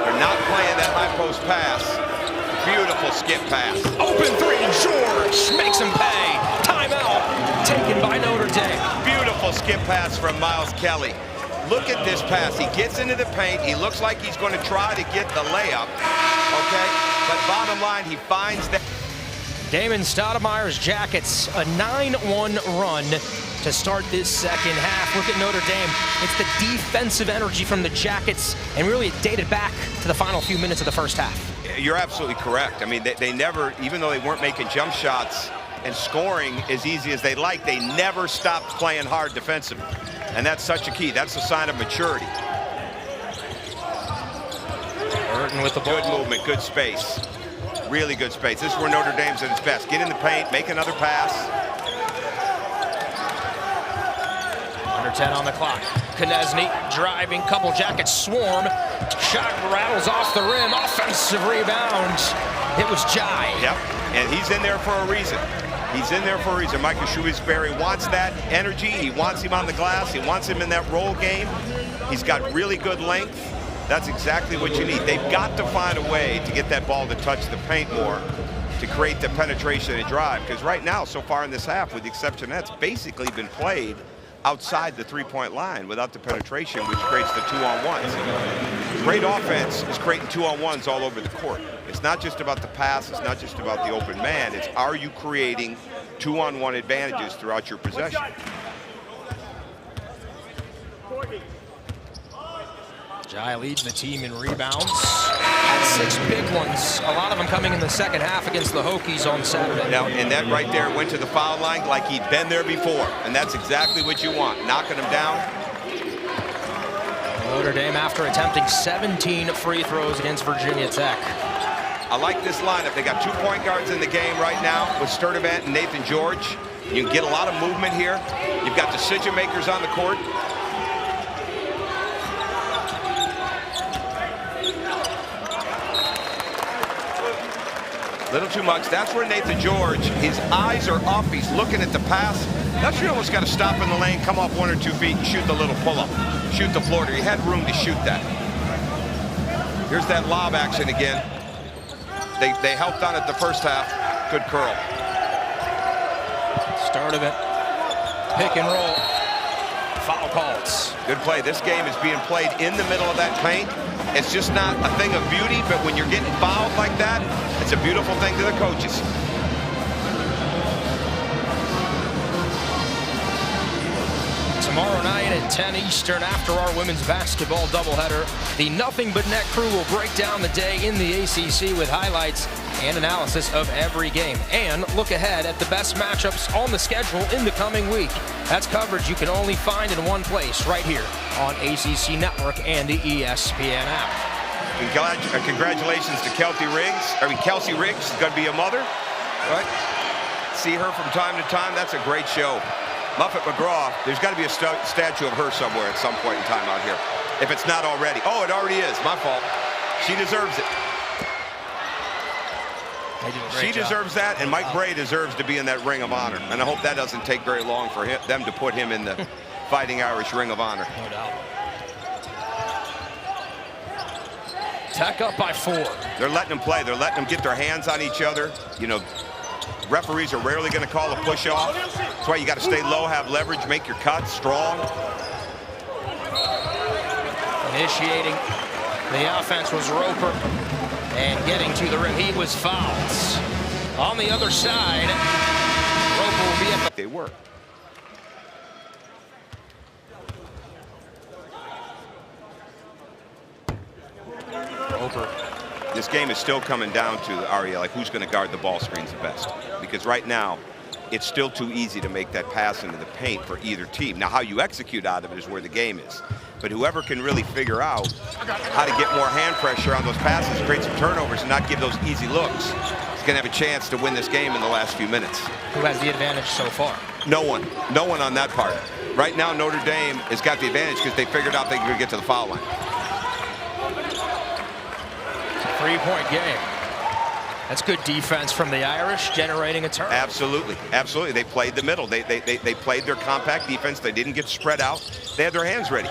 They're not playing that high post pass. Beautiful skip pass. Open 3, George makes him pay. Timeout taken by Notre Dame. Beautiful skip pass from Miles Kelly. Look at this pass. He gets into the paint. He looks like he's going to try to get the layup. Okay, but bottom line, he finds that. Damon Stoudemire's Jackets, a 9-1 run to start this second half. Look at Notre Dame. It's the defensive energy from the Jackets, and really it dated back to the final few minutes of the first half. You're absolutely correct. I mean, they never, even though they weren't making jump shots and scoring as easy as they like, they never stopped playing hard defensively. And that's such a key. That's a sign of maturity. Burton with the ball. Good movement, good space. Really good space. This is where Notre Dame's at its best. Get in the paint, make another pass. Under 10 on the clock. Konechny driving, couple Jackets swarm. Shot rattles off the rim. Offensive rebound. It was Jai. Yep, and he's in there for a reason. He's in there for a reason. Michael Shrewsbury wants that energy. He wants him on the glass. He wants him in that roll game. He's got really good length. That's exactly what you need. They've got to find a way to get that ball to touch the paint more, to create the penetration and drive. Because right now, so far in this half, with the exception of that, it's basically been played outside the three-point line without the penetration, which creates the two-on-ones. Great offense is creating two-on-ones all over the court. It's not just about the pass. It's not just about the open man. It's, are you creating two-on-one advantages throughout your possession? Jai leads the team in rebounds. Had 6 big ones, a lot of them coming in the second half against the Hokies on Saturday. Now, and that right there went to the foul line like he'd been there before, and that's exactly what you want, knocking him down. Notre Dame, after attempting 17 free throws against Virginia Tech. I like this lineup. They got 2 point guards in the game right now with Sturdivant and Nathan George. You can get a lot of movement here. You've got decision makers on the court. Little too much. That's where Nathan George, his eyes are up. He's looking at the pass. That's where you almost got to stop in the lane, come up 1 or 2 feet, and shoot the little pull-up. Shoot the floater. He had room to shoot that. Here's that lob action again. They helped on it the first half. Good curl. Start of it. Pick and roll. Foul calls. Good play. This game is being played in the middle of that paint. It's just not a thing of beauty, but when you're getting fouled like that, it's a beautiful thing to the coaches. Tomorrow night at 10 Eastern, after our women's basketball doubleheader, the Nothing But Net crew will break down the day in the ACC with highlights and analysis of every game, and look ahead at the best matchups on the schedule in the coming week. That's coverage you can only find in one place, right here on ACC Network and the ESPN app. Congratulations to Kelsey Riggs. She's going to be a mother, right? See her from time to time. That's a great show. Muffet McGraw, there's got to be a statue of her somewhere at some point in time out here, if it's not already. Oh, it already is. My fault. She deserves it. She deserves that, and Mike Bray deserves to be in that Ring of Honor. And I hope that doesn't take very long for them to put him in the Fighting Irish Ring of Honor. No doubt. Tech up by 4. They're letting them play. They're letting them get their hands on each other. You know, referees are rarely going to call a push-off. That's why you got to stay low, have leverage, make your cuts strong. Initiating the offense was Roper, and getting to the rim, he was fouled. On the other side, Roper will be at the... They were. Roper. This game is still coming down to, Aria, like who's going to guard the ball screens the best. Because right now, it's still too easy to make that pass into the paint for either team. Now, how you execute out of it is where the game is. But whoever can really figure out how to get more hand pressure on those passes, create some turnovers, and not give those easy looks, is going to have a chance to win this game in the last few minutes. Who has the advantage so far? No one. No one on that part. Right now, Notre Dame has got the advantage because they figured out they could get to the foul line. It's a 3-point game. That's good defense from the Irish, generating a turnover. Absolutely, absolutely. They played the middle. They played their compact defense. They didn't get spread out. They had their hands ready.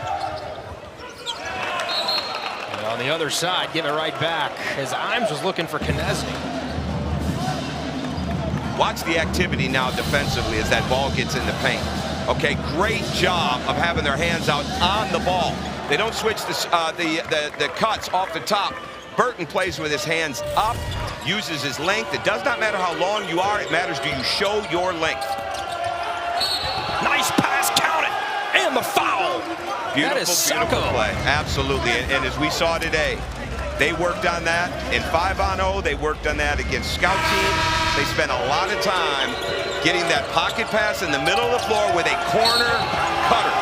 And on the other side, give it right back, as Imes was looking for Konechny. Watch the activity now defensively as that ball gets in the paint. Okay, great job of having their hands out on the ball. They don't switch the cuts off the top. Burton plays with his hands up, uses his length. It does not matter how long you are. It matters, do you show your length? Nice pass. Beautiful, That is beautiful Sacko. play. Absolutely. And as we saw today, they worked on that in 5-on-0. They worked on that against scout teams. They spent a lot of time getting that pocket pass in the middle of the floor with a corner cutter.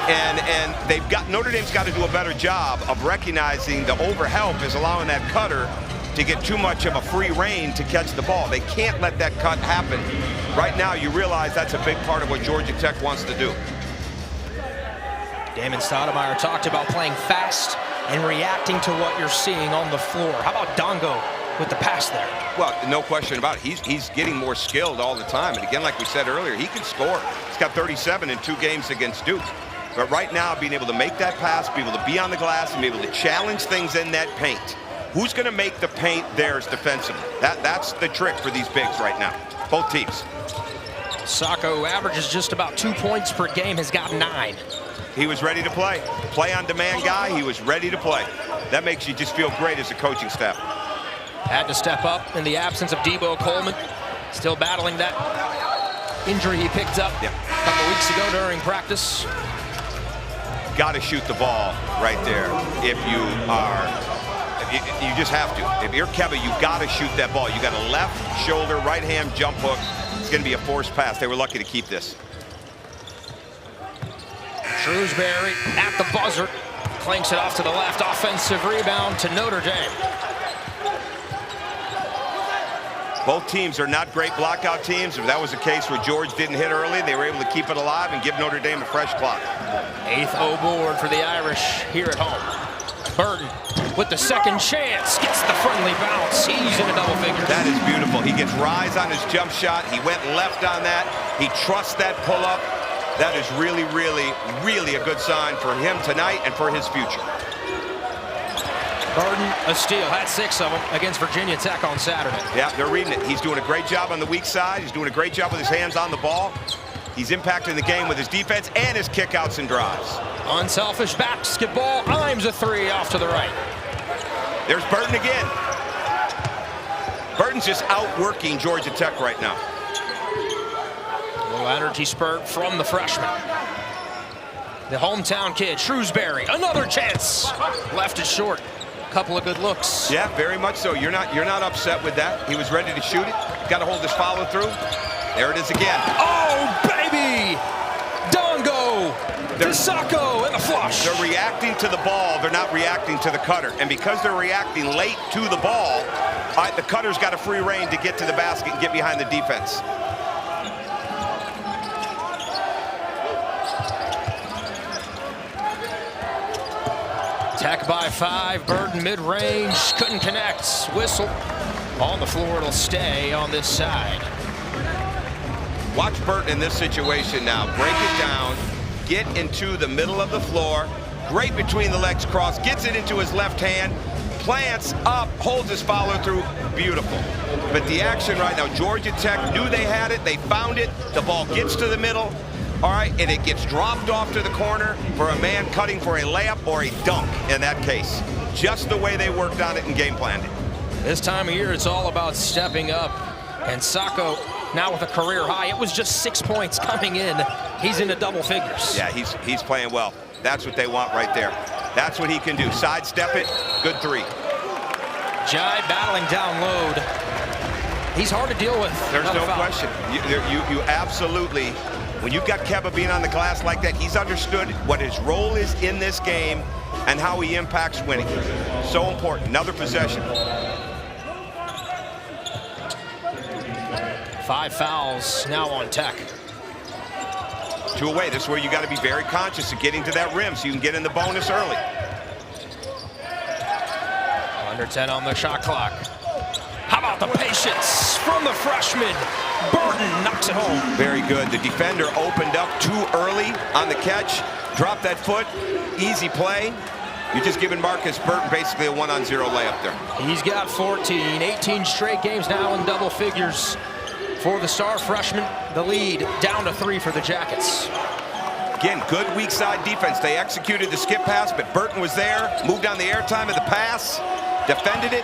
And they've got, Notre Dame's got to do a better job of recognizing the overhelp is allowing that cutter to get too much of a free rein to catch the ball. They can't let that cut happen. Right now, you realize that's a big part of what Georgia Tech wants to do. Damon Stoudemire talked about playing fast and reacting to what you're seeing on the floor. How about Dongo with the pass there? Well, no question about it. He's getting more skilled all the time. And again, like we said earlier, he can score. He's got 37 in 2 games against Duke. But right now, being able to make that pass, be able to be on the glass, and be able to challenge things in that paint. Who's going to make the paint theirs defensively? That's the trick for these bigs right now, both teams. Sacko averages just about 2 points per game, has got 9. He was ready to play. Play-on-demand guy, he was ready to play. That makes you just feel great as a coaching staff. Had to step up in the absence of Debo Coleman. Still battling that injury he picked up a couple weeks ago during practice. Got to shoot the ball right there if you are. You just have to. If you're Kevin, you've got to shoot that ball. You got a left shoulder, right hand jump hook. It's going to be a forced pass. They were lucky to keep this. Shrewsbury at the buzzer. Clanks it off to the left. Offensive rebound to Notre Dame. Both teams are not great blockout teams. If that was a case where George didn't hit early, they were able to keep it alive and give Notre Dame a fresh clock. 8th O board for the Irish here at home. Burton with the second chance, gets the friendly bounce. He's in a double figure. That is beautiful. He gets rise on his jump shot. He went left on that. He trusts that pull-up. That is really, really, really a good sign for him tonight and for his future. Burton, a steal, had 6 of them against Virginia Tech on Saturday. Yeah, they're reading it. He's doing a great job on the weak side. He's doing a great job with his hands on the ball. He's impacting the game with his defense and his kickouts and drives. Unselfish basketball. Imes a 3 off to the right. There's Burton again. Burton's just outworking Georgia Tech right now. A little energy spurt from the freshman. The hometown kid, Shrewsbury. Another chance. Left it short. Couple of good looks. Yeah, very much so. You're not upset with that. He was ready to shoot it. Got to hold his follow through. There it is again. Oh, baby! Dongo! Sacko and the flush. They're reacting to the ball. They're not reacting to the cutter. And because they're reacting late to the ball, the cutter's got a free rein to get to the basket and get behind the defense. Tech by 5, Burton mid-range, couldn't connect. Whistle on the floor, it'll stay on this side. Watch Burton in this situation now. Break it down, get into the middle of the floor, great between the legs cross, gets it into his left hand, plants up, holds his follow through, beautiful. But the action right now, Georgia Tech knew they had it, they found it, the ball gets to the middle, all right, and it gets dropped off to the corner for a man cutting for a layup or a dunk in that case. Just the way they worked on it and game planned it. This time of year, it's all about stepping up. And Sacko now with a career high. It was just 6 points coming in. He's into double figures. Yeah, he's playing well. That's what they want right there. That's what he can do. Sidestep it, good 3. Jai battling down load. He's hard to deal with. There's no question. You absolutely, when you've got Keba being on the glass like that, he's understood what his role is in this game and how he impacts winning. So important. Another possession. 5 fouls now on Tech. 2 away. This is where you got to be very conscious of getting to that rim so you can get in the bonus early. Under 10 on the shot clock. How about the patience from the freshman? Burton knocks it home. Very good. The defender opened up too early on the catch. Dropped that foot. Easy play. You're just giving Markus Burton basically a 1-on-0 layup there. He's got 14, 18 straight games now in double figures for the star freshman. The lead down to 3 for the Jackets. Again, good weak side defense. They executed the skip pass, but Burton was there, moved on the airtime of the pass, defended it.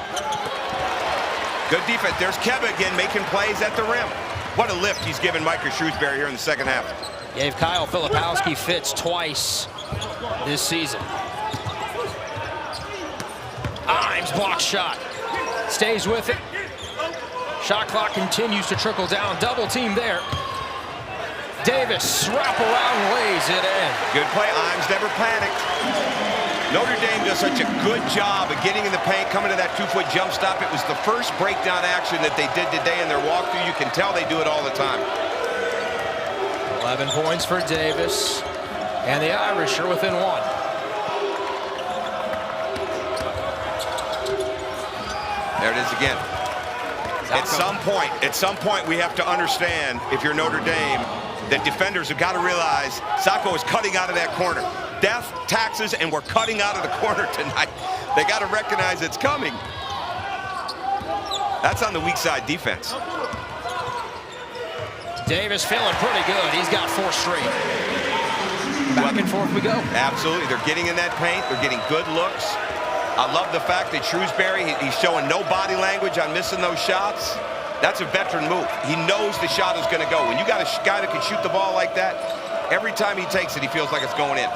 Good defense. There's Keba again making plays at the rim. What a lift he's given Markus Shrewsbury here in the second half. Gave Kyle Filipowski fits twice this season. Imes block shot. Stays with it. Shot clock continues to trickle down. Double team there. Davis wrap around, lays it in. Good play. Imes never panicked. Notre Dame does such a good job of getting in the paint, coming to that 2-foot jump stop. It was the first breakdown action that they did today in their walkthrough. You can tell they do it all the time. 11 points for Davis, and the Irish are within 1. There it is again. At some point, we have to understand, if you're Notre Dame, that defenders have got to realize Sacko is cutting out of that corner. Death, taxes, and we're cutting out of the corner tonight. They got to recognize it's coming. That's on the weak side defense. Davis feeling pretty good. He's got 4 straight. Back and forth we go. Absolutely. They're getting in that paint. They're getting good looks. I love the fact that Shrewsbury, he's showing no body language on missing those shots. That's a veteran move. He knows the shot is going to go. When you got a guy that can shoot the ball like that, every time he takes it, he feels like it's going in.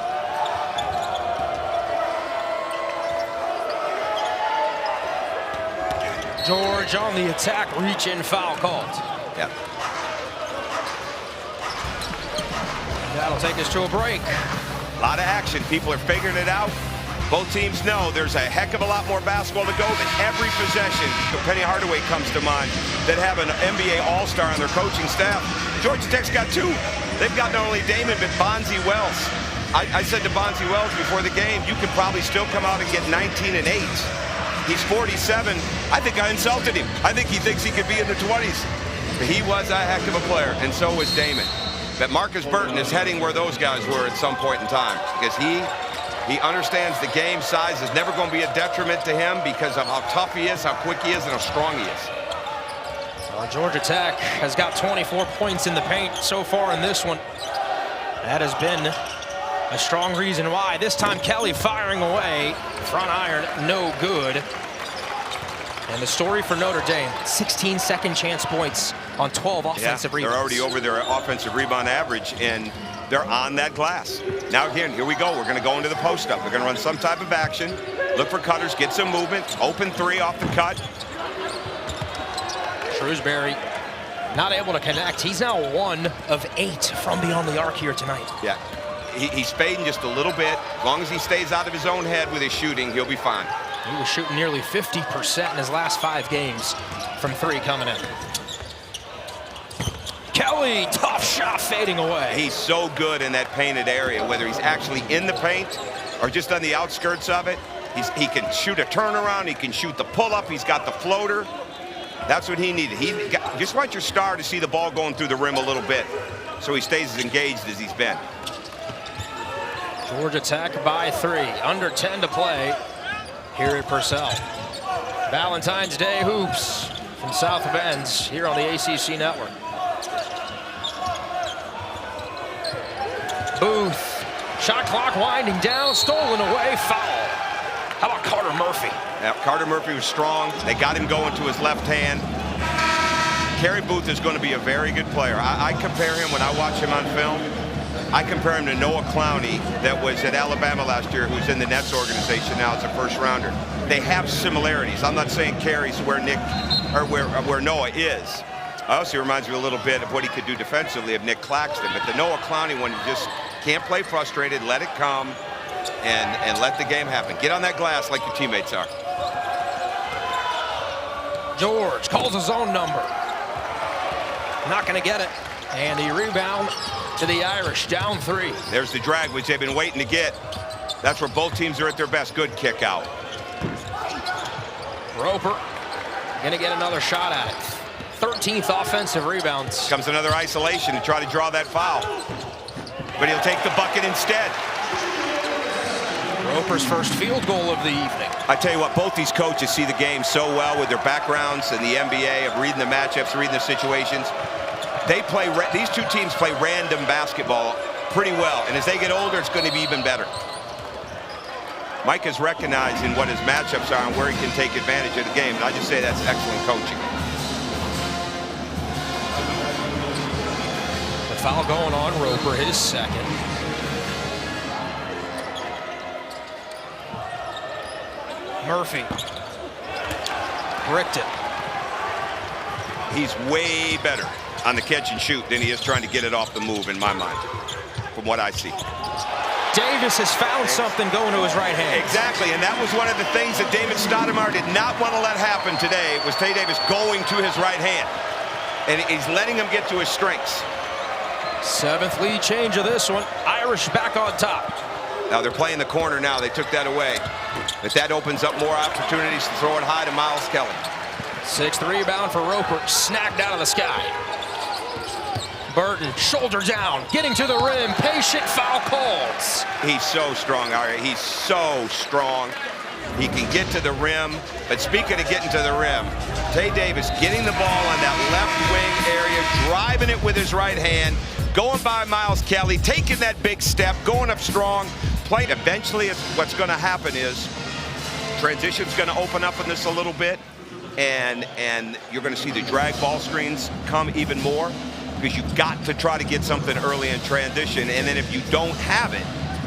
George on the attack, reach-in foul called. Yeah. That'll take us to a break. A lot of action. People are figuring it out. Both teams know there's a heck of a lot more basketball to go than every possession. Penny Hardaway comes to mind that have an NBA All-Star on their coaching staff. Georgia Tech's got 2. They've got not only Damon, but Bonzi Wells. I said to Bonzi Wells before the game, you could probably still come out and get 19 and 8. He's 47. I think I insulted him. I think he thinks he could be in the 20s. But he was a heck of a player, and so was Damon. But Markus Burton is heading where those guys were at some point in time, because he understands the game. Size is never going to be a detriment to him because of how tough he is, how quick he is, and how strong he is. Well, Georgia Tech has got 24 points in the paint so far in this one. That has been a strong reason why. This time Kelly firing away. Front iron, no good. And the story for Notre Dame, 16 second chance points on 12 offensive rebounds. They're already over their offensive rebound average, and they're on that glass. Now again, here we go. We're going to go into the post-up. They're going to run some type of action, look for cutters, get some movement, open 3 off the cut. Shrewsbury not able to connect. He's now 1 of 8 from beyond the arc here tonight. Yeah, he's fading just a little bit. As long as he stays out of his own head with his shooting, he'll be fine. He was shooting nearly 50% in his last 5 games from 3 coming in. Kelly, tough shot fading away. He's so good in that painted area, whether he's actually in the paint or just on the outskirts of it. He can shoot a turnaround, he can shoot the pull-up, he's got the floater. That's what he needed. Just want your star to see the ball going through the rim a little bit so he stays as engaged as he's been. Georgia Tech by 3, under 10 to play here at Purcell. Valentine's Day hoops from South Bend here on the ACC Network. Booth, shot clock winding down, stolen away, foul. How about Carter Murphy? Yeah, Carter Murphy was strong. They got him going to his left hand. Kerry Booth is going to be a very good player. I compare him, when I watch him on film, I compare him to Noah Clowney that was at Alabama last year, who's in the Nets organization now as a first rounder. They have similarities. I'm not saying Kerry's where where Noah is. Also reminds me a little bit of what he could do defensively of Nick Claxton, but the Noah Clowney one, you just can't play frustrated, let it come, and let the game happen. Get on that glass like your teammates are. George calls his own number. Not going to get it. And the rebound to the Irish, down 3. There's the drag, which they've been waiting to get. That's where both teams are at their best. Good kick out. Roper going to get another shot at it. 13th offensive rebounds. Comes another isolation to try to draw that foul. But he'll take the bucket instead. Roper's first field goal of the evening. I tell you what, both these coaches see the game so well with their backgrounds in the NBA, of reading the matchups, reading the situations. These two teams play random basketball pretty well, and as they get older, it's going to be even better. Mike is recognizing what his matchups are and where he can take advantage of the game, and I just say that's excellent coaching. The foul going on Roper, his second. Murphy. Bricked it. He's way better on the catch and shoot than he is trying to get it off the move, in my mind, from what I see. Davis has found something going to his right hand. Exactly, and that was one of the things that David Stoudemire did not want to let happen today, was Tae Davis going to his right hand. And he's letting him get to his strengths. 7th lead change of this one. Irish back on top. Now they're playing the corner now. They took that away. But that opens up more opportunities to throw it high to Miles Kelly. 6th rebound for Roper. Snagged out of the sky. Burton, shoulder down, getting to the rim. Patient foul calls. He's so strong, Ari. He's so strong. He can get to the rim. But speaking of getting to the rim, Tae Davis getting the ball on that left wing area, driving it with his right hand, going by Miles Kelly, taking that big step, going up strong, playing. Eventually, what's going to happen is transition's going to open up in this a little bit, and you're going to see the drag ball screens come even more, because you've got to try to get something early in transition, and then if you don't have it,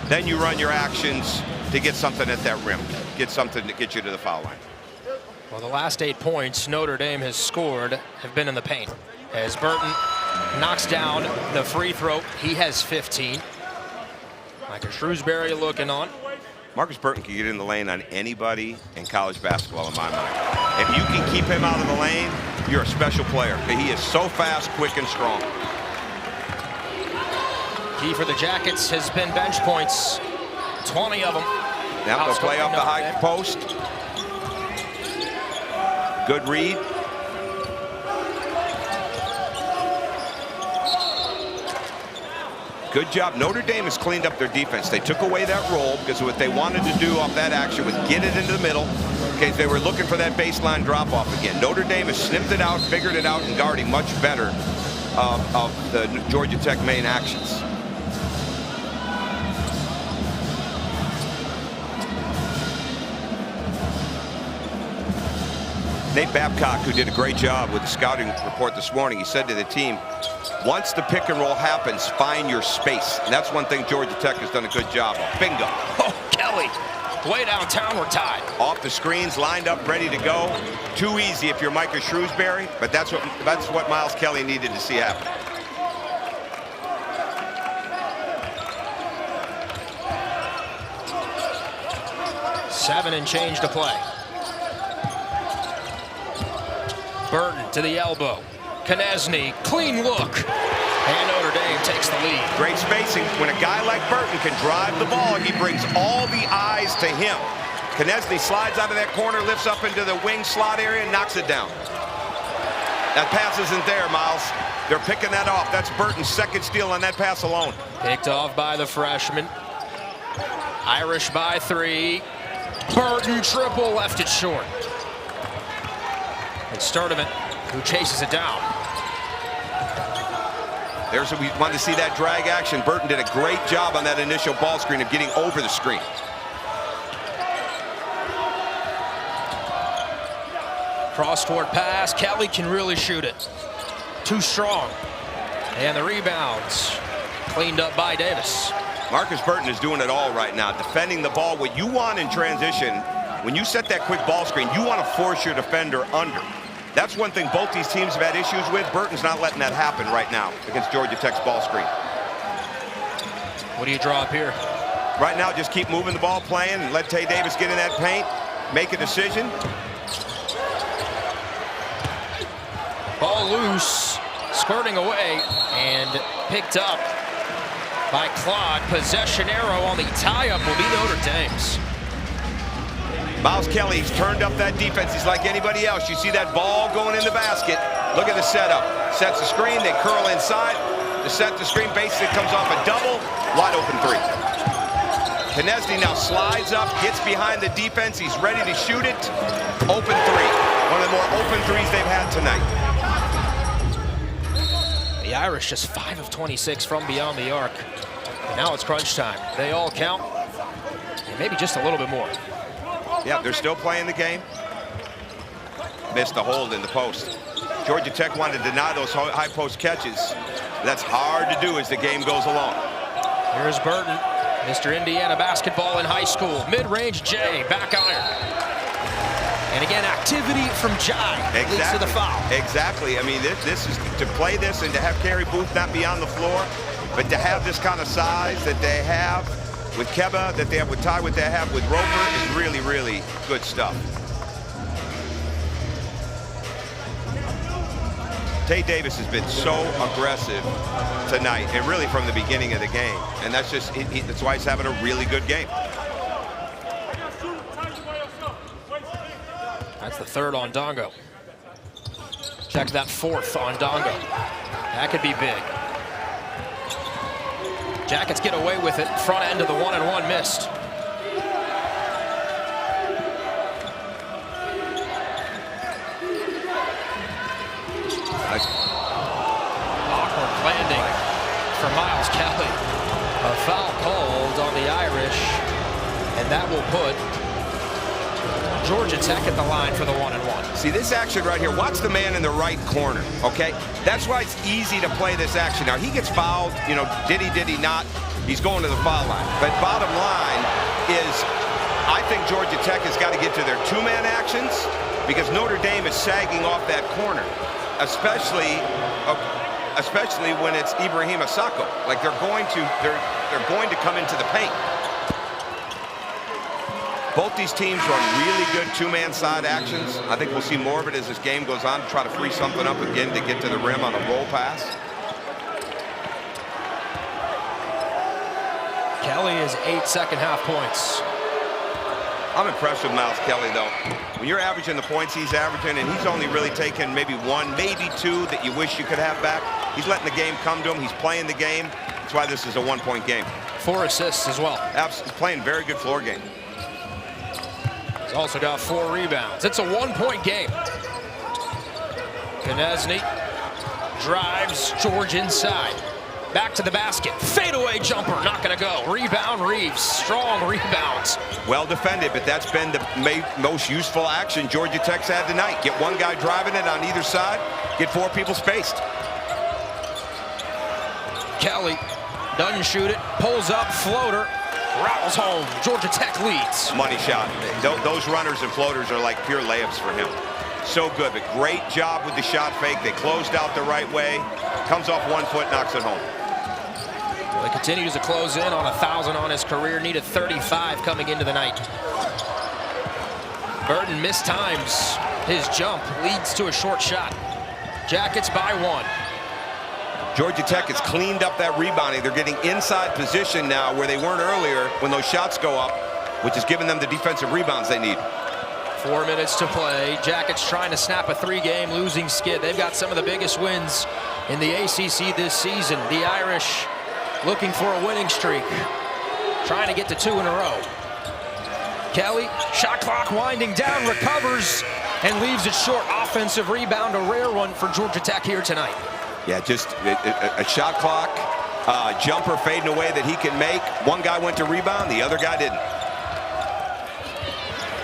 then you run your actions to get something at that rim, get something to get you to the foul line. Well, the last 8 points Notre Dame has scored have been in the paint. As Burton knocks down the free throw, he has 15. Markus Shrewsbury looking on. Markus Burton can get in the lane on anybody in college basketball, in my mind. If you can keep him out of the lane, you're a special player. He is so fast, quick, and strong. Key for the Jackets has been bench points. 20 of them. Now they'll play off the high post. Good read. Good job. Notre Dame has cleaned up their defense. They took away that roll because what they wanted to do off that action was get it into the middle. Okay, they were looking for that baseline drop-off again. Notre Dame has snipped it out, figured it out, and guarding much better of the Georgia Tech main actions. Nate Babcock, who did a great job with the scouting report this morning, he said to the team, once the pick and roll happens, find your space. And that's one thing Georgia Tech has done a good job of. Bingo. Oh, Kelly, way downtown, we're tied. Off the screens, lined up, ready to go. Too easy if you're Markus Shrewsbury, but that's what Miles Kelly needed to see happen. Seven and change to play. Burton to the elbow. Konechny, clean look. And Notre Dame takes the lead. Great spacing. When a guy like Burton can drive the ball, he brings all the eyes to him. Konechny slides out of that corner, lifts up into the wing slot area, and knocks it down. That pass isn't there, Miles. They're picking that off. That's Burton's second steal on that pass alone. Picked off by the freshman. Irish by 3. Burton triple, left it short. And Sturdivant, who chases it down. There's what we wanted to see, that drag action. Burton did a great job on that initial ball screen of getting over the screen. Cross-court pass. Kelly can really shoot it. Too strong. And the rebounds cleaned up by Davis. Markus Burton is doing it all right now, defending the ball. What you want in transition, when you set that quick ball screen, you want to force your defender under. That's one thing both these teams have had issues with. Burton's not letting that happen right now against Georgia Tech's ball screen. What do you draw up here? Right now, just keep moving the ball, playing, and let Tae Davis get in that paint, make a decision. Ball loose, skirting away, and picked up by Claude. Possession arrow on the tie-up will be Notre Dame's. Miles Kelly's turned up that defense. He's like anybody else. You see that ball going in the basket. Look at the setup. Sets the screen, they curl inside. To set the screen, basically comes off a double. Wide open 3. Konechny now slides up, gets behind the defense. He's ready to shoot it. Open 3. One of the more open threes they've had tonight. The Irish just 5 of 26 from beyond the arc. And now it's crunch time. They all count, and maybe just a little bit more. Yeah, they're still playing the game. Missed the hold in the post. Georgia Tech wanted to deny those high post catches. That's hard to do as the game goes along. Here's Burton, Mr. Indiana basketball in high school. Mid-range J, back iron. And again, activity from Jai leads to the foul. Exactly. I mean, this is to play this and to have Kerry Booth not be on the floor, but to have this kind of size that they have with Keba, that they have with Ty, what they have with Roper is really, really good stuff. Tae Davis has been so aggressive tonight, and really from the beginning of the game. And that's just, that's why he's having a really good game. That's the third on Dongo. Check that fourth on Dongo. That could be big. Jackets get away with it. Front end of the 1-and-1 missed. Nice. Awkward landing for Miles Kelly. A foul called on the Irish, and that will put Georgia Tech at the line for the 1-and-1. See this action right here, watch the man in the right corner, okay? That's why it's easy to play this action. Now he gets fouled, you know, did he not? He's going to the foul line. But bottom line is, I think Georgia Tech has got to get to their two-man actions because Notre Dame is sagging off that corner, especially when it's Ibrahima Sacko. Like they're going to come into the paint. Both these teams run really good two-man side actions. I think we'll see more of it as this game goes on to try to free something up again to get to the rim on a roll pass. Kelly is 8 second-half points. I'm impressed with Miles Kelly, though. When you're averaging the points he's averaging, and he's only really taken maybe one, maybe two that you wish you could have back, he's letting the game come to him. He's playing the game. That's why this is a one-point game. 4 assists as well. Absolutely, he's playing very good floor game. He's also got 4 rebounds. It's a one-point game. Konechny drives George inside. Back to the basket. Fadeaway jumper, not going to go. Rebound, Reeves. Strong rebounds. Well defended, but that's been the most useful action Georgia Tech's had tonight. Get one guy driving it on either side. Get 4 people spaced. Kelly Doesn't shoot it. Pulls up, floater. Rattles home. Georgia Tech leads. Money shot. Those runners and floaters are like pure layups for him. So good, but great job with the shot fake. They closed out the right way. Comes off 1 foot, knocks it home. Well, he continues to close in on 1,000 on his career. Needed 35 coming into the night. Burton mistimes his jump. Leads to a short shot. Jackets by 1. Georgia Tech has cleaned up that rebounding. They're getting inside position now where they weren't earlier when those shots go up, which is giving them the defensive rebounds they need. 4 minutes to play. Jackets trying to snap a 3-game losing skid. They've got some of the biggest wins in the ACC this season. The Irish looking for a winning streak, trying to get to 2 in a row. Kelly, shot clock winding down, recovers and leaves it short. Offensive rebound, a rare one for Georgia Tech here tonight. Yeah, just a shot clock, jumper fading away that he can make. One guy went to rebound, the other guy didn't.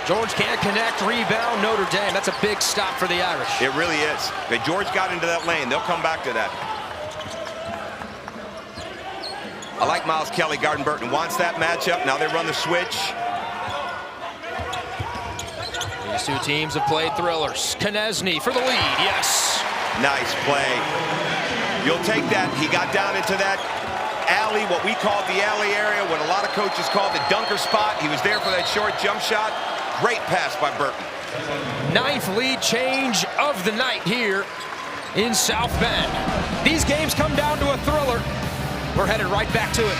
George can't connect, rebound, Notre Dame. That's a big stop for the Irish. It really is. But George got into that lane. They'll come back to that. I like Miles Kelly. Garden Burton wants that matchup. Now they run the switch. These two teams have played thrillers. Konechny for the lead, yes. Nice play. You'll take that. He got down into that alley, what we call the alley area, what a lot of coaches call the dunker spot. He was there for that short jump shot. Great pass by Burton. 9th lead change of the night here in South Bend. These games come down to a thriller. We're headed right back to it.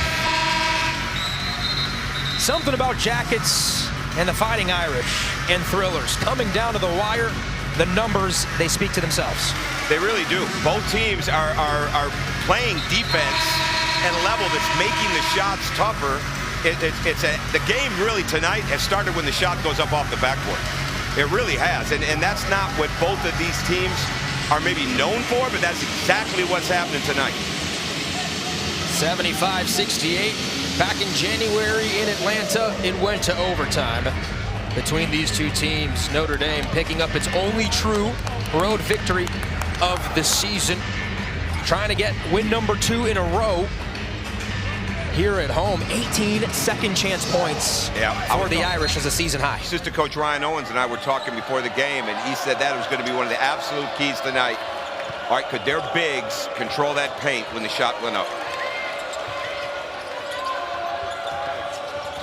Something about Jackets and the Fighting Irish and thrillers coming down to the wire. The numbers, they speak to themselves. They really do. Both teams are playing defense at a level that's making the shots tougher. The game really tonight has started when the shot goes up off the backboard. It really has, and that's not what both of these teams are maybe known for, but that's exactly what's happening tonight. 75-68. Back in January in Atlanta, it went to overtime between these two teams. Notre Dame picking up its only true road victory of the season, trying to get win number 2 in a row. here at home. 18 second chance points for the Irish as a season high. Assistant coach Ryan Owens and I were talking before the game, and he said that was going to be one of the absolute keys tonight. All right, could their bigs control that paint when the shot went up?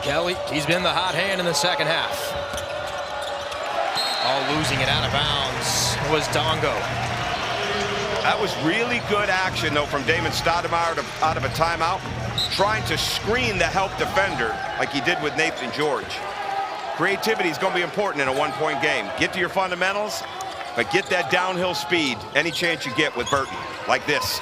Kelly, he's been the hot hand in the second half. All losing it out of bounds was Dongo. That was really good action, though, from Damon Stoudemire out of a timeout, trying to screen the help defender like he did with Nathan George. Creativity is going to be important in a one-point game. Get to your fundamentals, but get that downhill speed any chance you get with Burton, like this.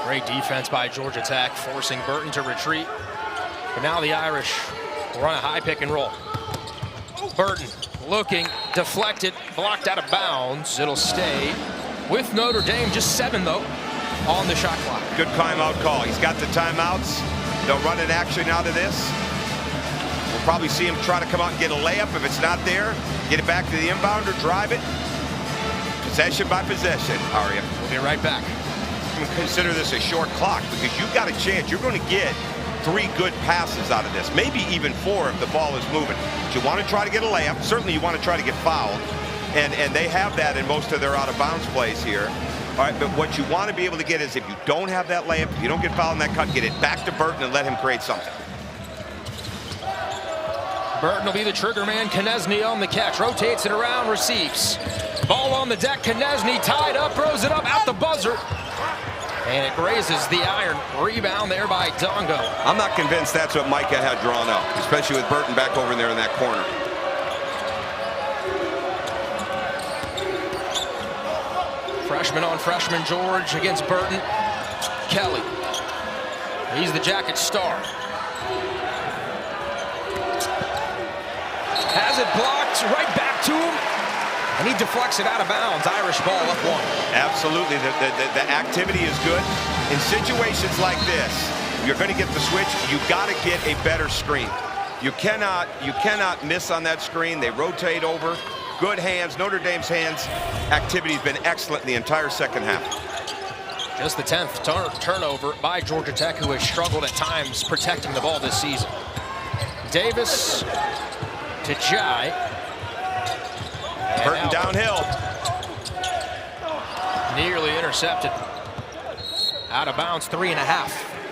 Great defense by Georgia Tech, forcing Burton to retreat. But now the Irish run a high pick and roll. Burton looking, deflected, blocked out of bounds. It'll stay with Notre Dame. Just 7, though, on the shot clock. Good timeout call. He's got the timeouts. They'll run an action out of this. We'll probably see him try to come out and get a layup. If it's not there, get it back to the inbounder, drive it. Possession by possession, Aria. We'll be right back. Consider this a short clock because you've got a chance. You're going to get 3 good passes out of this, maybe even 4 if the ball is moving. But you want to try to get a layup. Certainly you want to try to get fouled, and they have that in most of their out-of-bounds plays here. All right, but what you want to be able to get is if you don't have that layup, if you don't get fouled in that cut, get it back to Burton and let him create something. Burton will be the trigger man. Konechny on the catch, rotates it around, receives. Ball on the deck, Konechny tied up, throws it up at the buzzer. And it grazes the iron. Rebound there by Dongo. I'm not convinced that's what Micah had drawn up, especially with Burton back over there in that corner. Freshman on freshman George against Burton. Kelly. He's the Jacket star. Has it blocked, right back to him. And he deflects it out of bounds. Irish ball up 1. Absolutely, the activity is good. In situations like this, you're going to get the switch. You've got to get a better screen. You cannot miss on that screen. They rotate over. Good hands, Notre Dame's hands. Activity's been excellent in the entire second half. Just the 10th turnover by Georgia Tech, who has struggled at times protecting the ball this season. Davis to Jai. Burton downhill. Nearly intercepted. Out of bounds, 3.5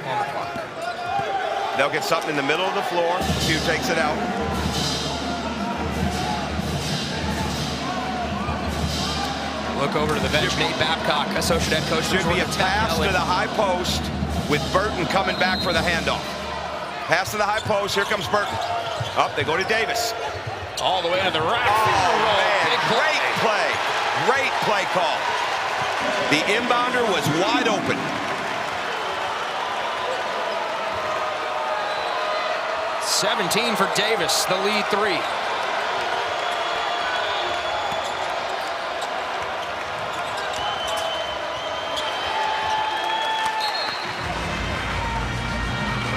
on the clock. They'll get something in the middle of the floor. See who takes it out. Look over to the bench. Nate Babcock, associate head coach. Should be a pass to the high post with Burton coming back for the handoff. Pass to the high post. Here comes Burton. Up, they go to Davis. All the way to the rack. Oh, man. Great play. Great play call. The inbounder was wide open. $17 for Davis, the lead 3.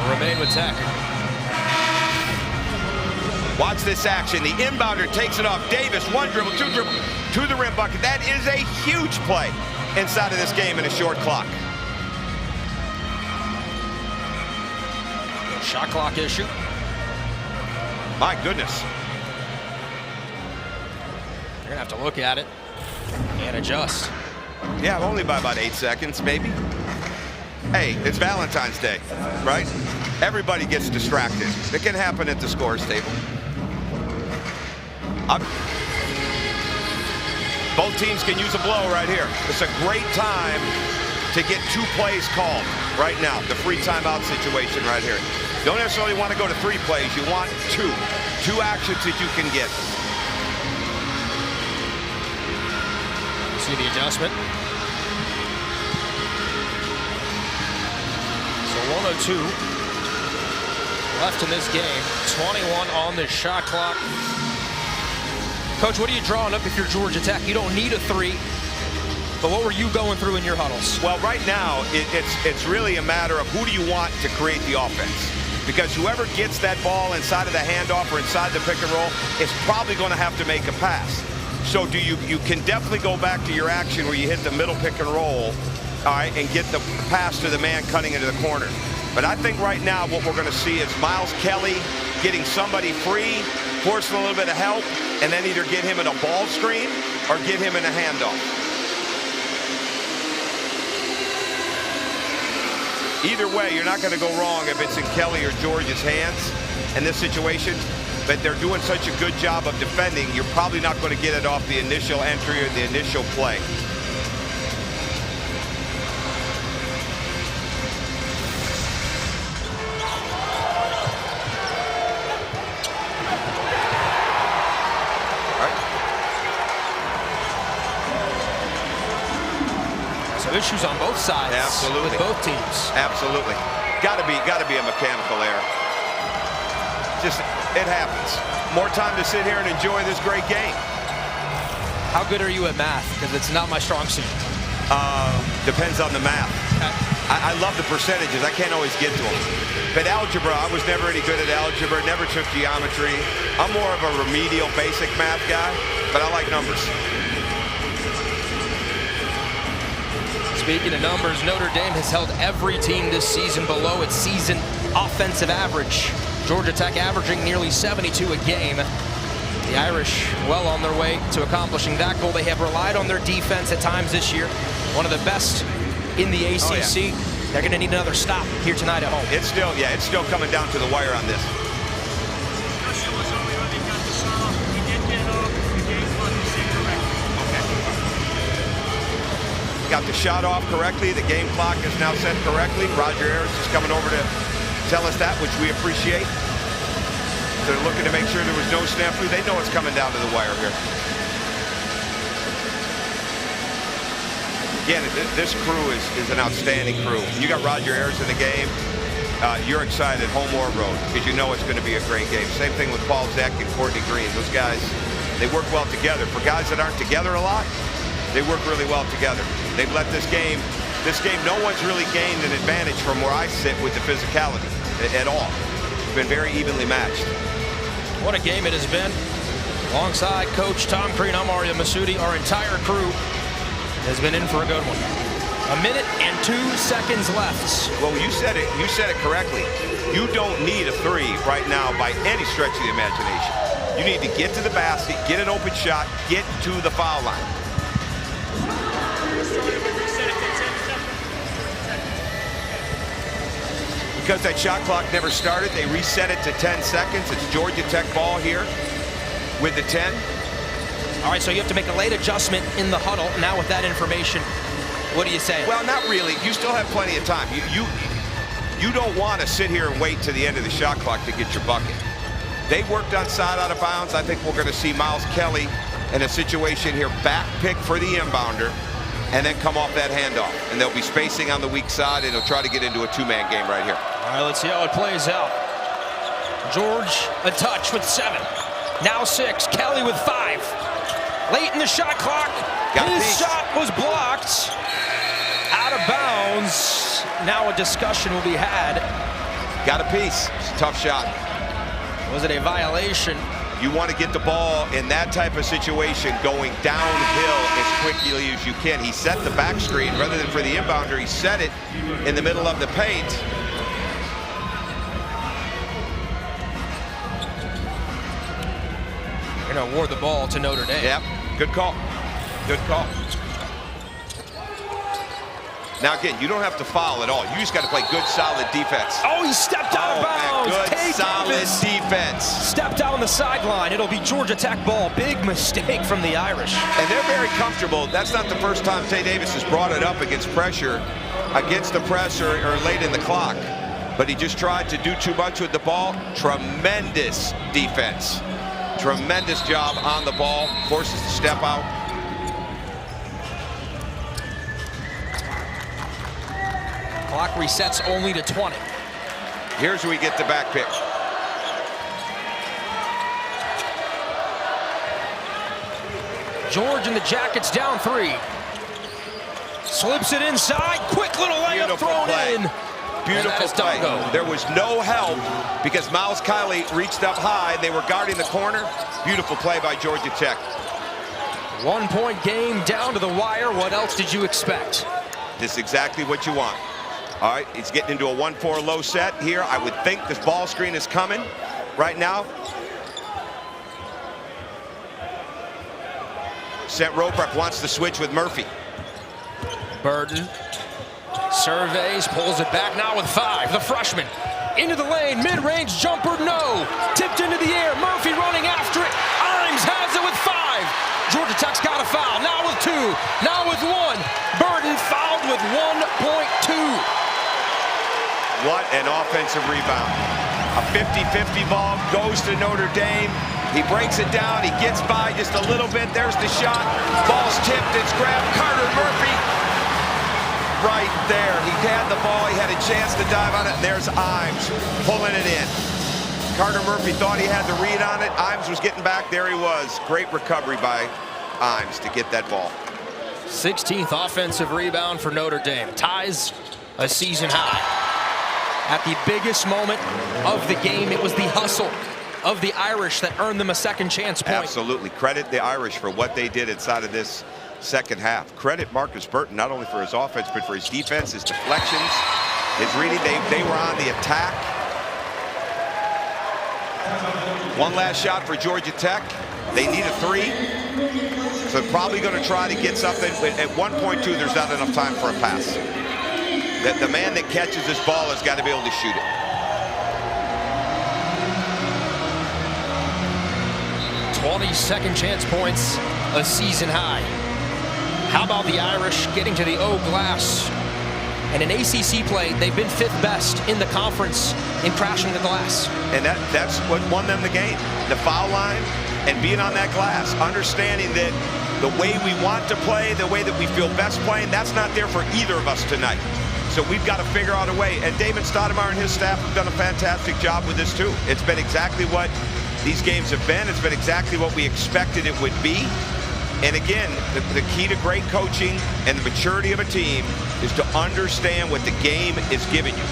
Remain with Tech. Watch this action. The inbounder takes it off. Davis, 1 dribble, 2 dribble, to the rim bucket. That is a huge play inside of this game in a short clock. Shot clock issue. My goodness. You're gonna have to look at it and adjust. Yeah, only by about 8 seconds, maybe. Hey, it's Valentine's Day, right? Everybody gets distracted. It can happen at the scores table. Both teams can use a blow right here. It's a great time to get 2 plays called right now. The free timeout situation right here. Don't necessarily want to go to 3 plays. You want 2 actions that you can get. See the adjustment. So 102 left in this game. 21 on the shot clock. Coach, what are you drawing up if you're Georgia Tech? You don't need a 3, but what were you going through in your huddles? Well, right now, it's really a matter of who do you want to create the offense. Because whoever gets that ball inside of the handoff or inside the pick and roll is probably going to have to make a pass. So you can definitely go back to your action where you hit the middle pick and roll all right, and get the pass to the man cutting into the corner. But I think right now what we're going to see is Miles Kelly getting somebody free, forcing a little bit of help, and then either get him in a ball screen or get him in a handoff. Either way, you're not going to go wrong if it's in Kelly or George's hands in this situation. But they're doing such a good job of defending, you're probably not going to get it off the initial entry or the initial play. Issues on both sides. Absolutely. With both teams. Absolutely. Got to be a mechanical error. Just, it happens. More time to sit here and enjoy this great game. How good are you at math? Because it's not my strong suit. Depends on the math. I love the percentages. I can't always get to them. But algebra, I was never any good at algebra, never took geometry. I'm more of a remedial basic math guy, but I like numbers. Speaking of numbers, Notre Dame has held every team this season below its season offensive average. Georgia Tech averaging nearly 72 a game. The Irish well on their way to accomplishing that goal. They have relied on their defense at times this year. One of the best in the ACC. Oh, yeah. They're going to need another stop here tonight at home. It's still coming down to the wire on this. Got the shot off correctly. The game clock is now set correctly. Roger Ayers is coming over to tell us that, which we appreciate. They're looking to make sure there was no snafu. They know it's coming down to the wire here. Again, this crew is an outstanding crew. You got Roger Ayers in the game. You're excited, home or road, because you know it's going to be a great game. Same thing with Paul Zek and Courtney Green. Those guys, they work well together. For guys that aren't together a lot, they work really well together. They've let this game, no one's really gained an advantage from where I sit with the physicality at all. It's been very evenly matched. What a game it has been. Alongside Coach Tom Crean, I'm Mario Masudi. Our entire crew has been in for a good one. 1 minute and 2 seconds left. Well, you said it correctly. You don't need a three right now by any stretch of the imagination. You need to get to the basket, get an open shot, get to the foul line. Because that shot clock never started, they reset it to 10 seconds. It's Georgia Tech ball here with the 10. All right, so you have to make a late adjustment in the huddle. Now with that information, what do you say? Well, not really. You still have plenty of time. You don't want to sit here and wait to the end of the shot clock to get your bucket. They worked on side out of bounds. I think we're going to see Miles Kelly in a situation here, back pick for the inbounder, and then come off that handoff. And they'll be spacing on the weak side, and they'll try to get into a two-man game right here. All right, let's see how it plays out. George a touch with 7. Now 6. Kelly with 5. Late in the shot clock. His shot was blocked. Out of bounds. Now a discussion will be had. Got a piece. It's a tough shot. Was it a violation? You want to get the ball in that type of situation going downhill as quickly as you can. He set the back screen rather than for the inbounder. He set it in the middle of the paint. They're going to award the ball to Notre Dame. Yep, good call. Good call. Now again, you don't have to foul at all. You just got to play good, solid defense. Oh, he stepped out of bounds. Man, good, Tae solid Davis defense. Stepped out on the sideline. It'll be Georgia Tech ball. Big mistake from the Irish. And they're very comfortable. That's not the first time Tae Davis has brought it up against pressure, against the press or late in the clock. But he just tried to do too much with the ball. Tremendous defense. Tremendous job on the ball. Forces to step out. Clock resets only to 20. Here's where we get the back pick. George and the Jackets down 3. Slips it inside. Quick little layup thrown in. Beautiful play. There was no help because Miles Kelly reached up high. They were guarding the corner. Beautiful play by Georgia Tech. 1 point game down to the wire. What else did you expect? This is exactly what you want. All right, he's getting into a 1-4 low set here. I would think this ball screen is coming right now. Sent Roebrook wants to switch with Murphy. Burton surveys, pulls it back now with 5. The freshman into the lane, mid-range jumper, no. Tipped into the air, Murphy running after it. Imes has it with 5. Georgia Tech's got a foul, now with 2, now with 1. Burton fouled with 1.2. What an offensive rebound. A 50-50 ball goes to Notre Dame. He breaks it down, he gets by just a little bit. There's the shot, ball's tipped, it's grabbed. Carter Murphy right there. He had the ball, he had a chance to dive on it. There's Imes pulling it in. Carter Murphy thought he had the read on it. Imes was getting back, there he was. Great recovery by Imes to get that ball. 16th offensive rebound for Notre Dame. Ties a season high. At the biggest moment of the game, it was the hustle of the Irish that earned them a second chance point. Absolutely. Credit the Irish for what they did inside of this second half. Credit Markus Burton not only for his offense, but for his defense, his deflections, his reading. They were on the attack. One last shot for Georgia Tech. They need a 3. So probably going to try to get something. At 1.2, there's not enough time for a pass. The man that catches this ball has got to be able to shoot it. 20 second chance points, a season high. How about the Irish getting to the O glass? And in ACC play, they've been 5th best in the conference in crashing the glass. And that's what won them the game. The foul line and being on that glass, understanding that the way we want to play, the way that we feel best playing, that's not there for either of us tonight. So we've got to figure out a way. And David Stoudemire and his staff have done a fantastic job with this too. It's been exactly what these games have been. It's been exactly what we expected it would be. And again, the key to great coaching and the maturity of a team is to understand what the game is giving you.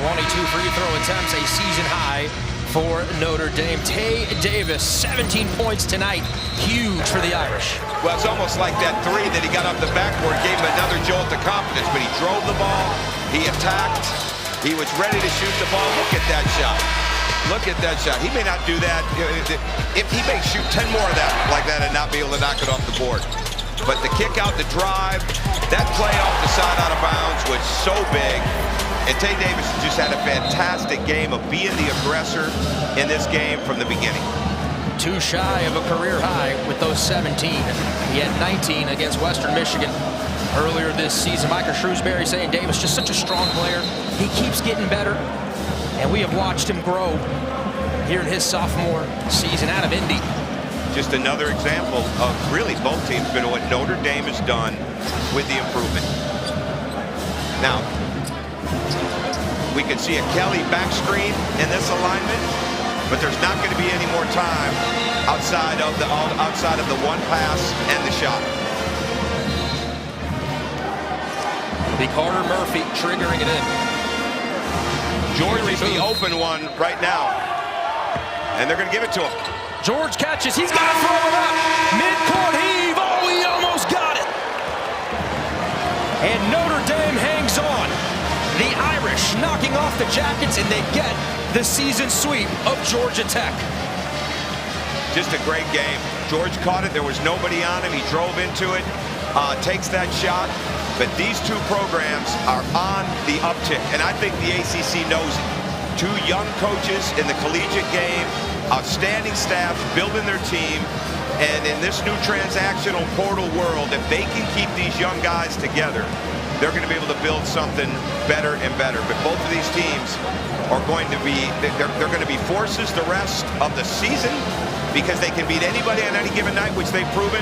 22 free throw attempts, a season high for Notre Dame. Tae Davis, 17 points tonight. Huge for the Irish. Well, it's almost like that 3 that he got off the backboard gave him another jolt of confidence, but he drove the ball, he attacked, he was ready to shoot the ball. Look at that shot. Look at that shot. He may not do that. If he may shoot 10 more of that like that and not be able to knock it off the board. But the kick out, the drive, that play off the side out of bounds was so big. And Tae Davis just had a fantastic game of being the aggressor in this game from the beginning. Too shy of a career high with those 17. He had 19 against Western Michigan earlier this season. Micah Shrewsbury saying Davis just such a strong player. He keeps getting better, and we have watched him grow here in his sophomore season out of Indy. Just another example of really both teams, but what Notre Dame has done with the improvement. Now, we can see a Kelly back screen in this alignment, but there's not going to be any more time outside of the one pass and the shot. It'll be Carter Murphy triggering it in. George is the open one right now, and they're going to give it to him. George catches, he's got to throw it up. Mid-court heave, oh, he almost got it. And Notre Dame hangs on. The Irish knocking off the Jackets, and they get the season sweep of Georgia Tech. Just a great game. George caught it, there was nobody on him, he drove into it, takes that shot. But these two programs are on the uptick, and I think the ACC knows it. 2 young coaches in the collegiate game, outstanding staff building their team, and in this new transactional portal world, if they can keep these young guys together, they're going to be able to build something better and better. But both of these teams are going to be, they're going to be forces the rest of the season because they can beat anybody on any given night, which they've proven.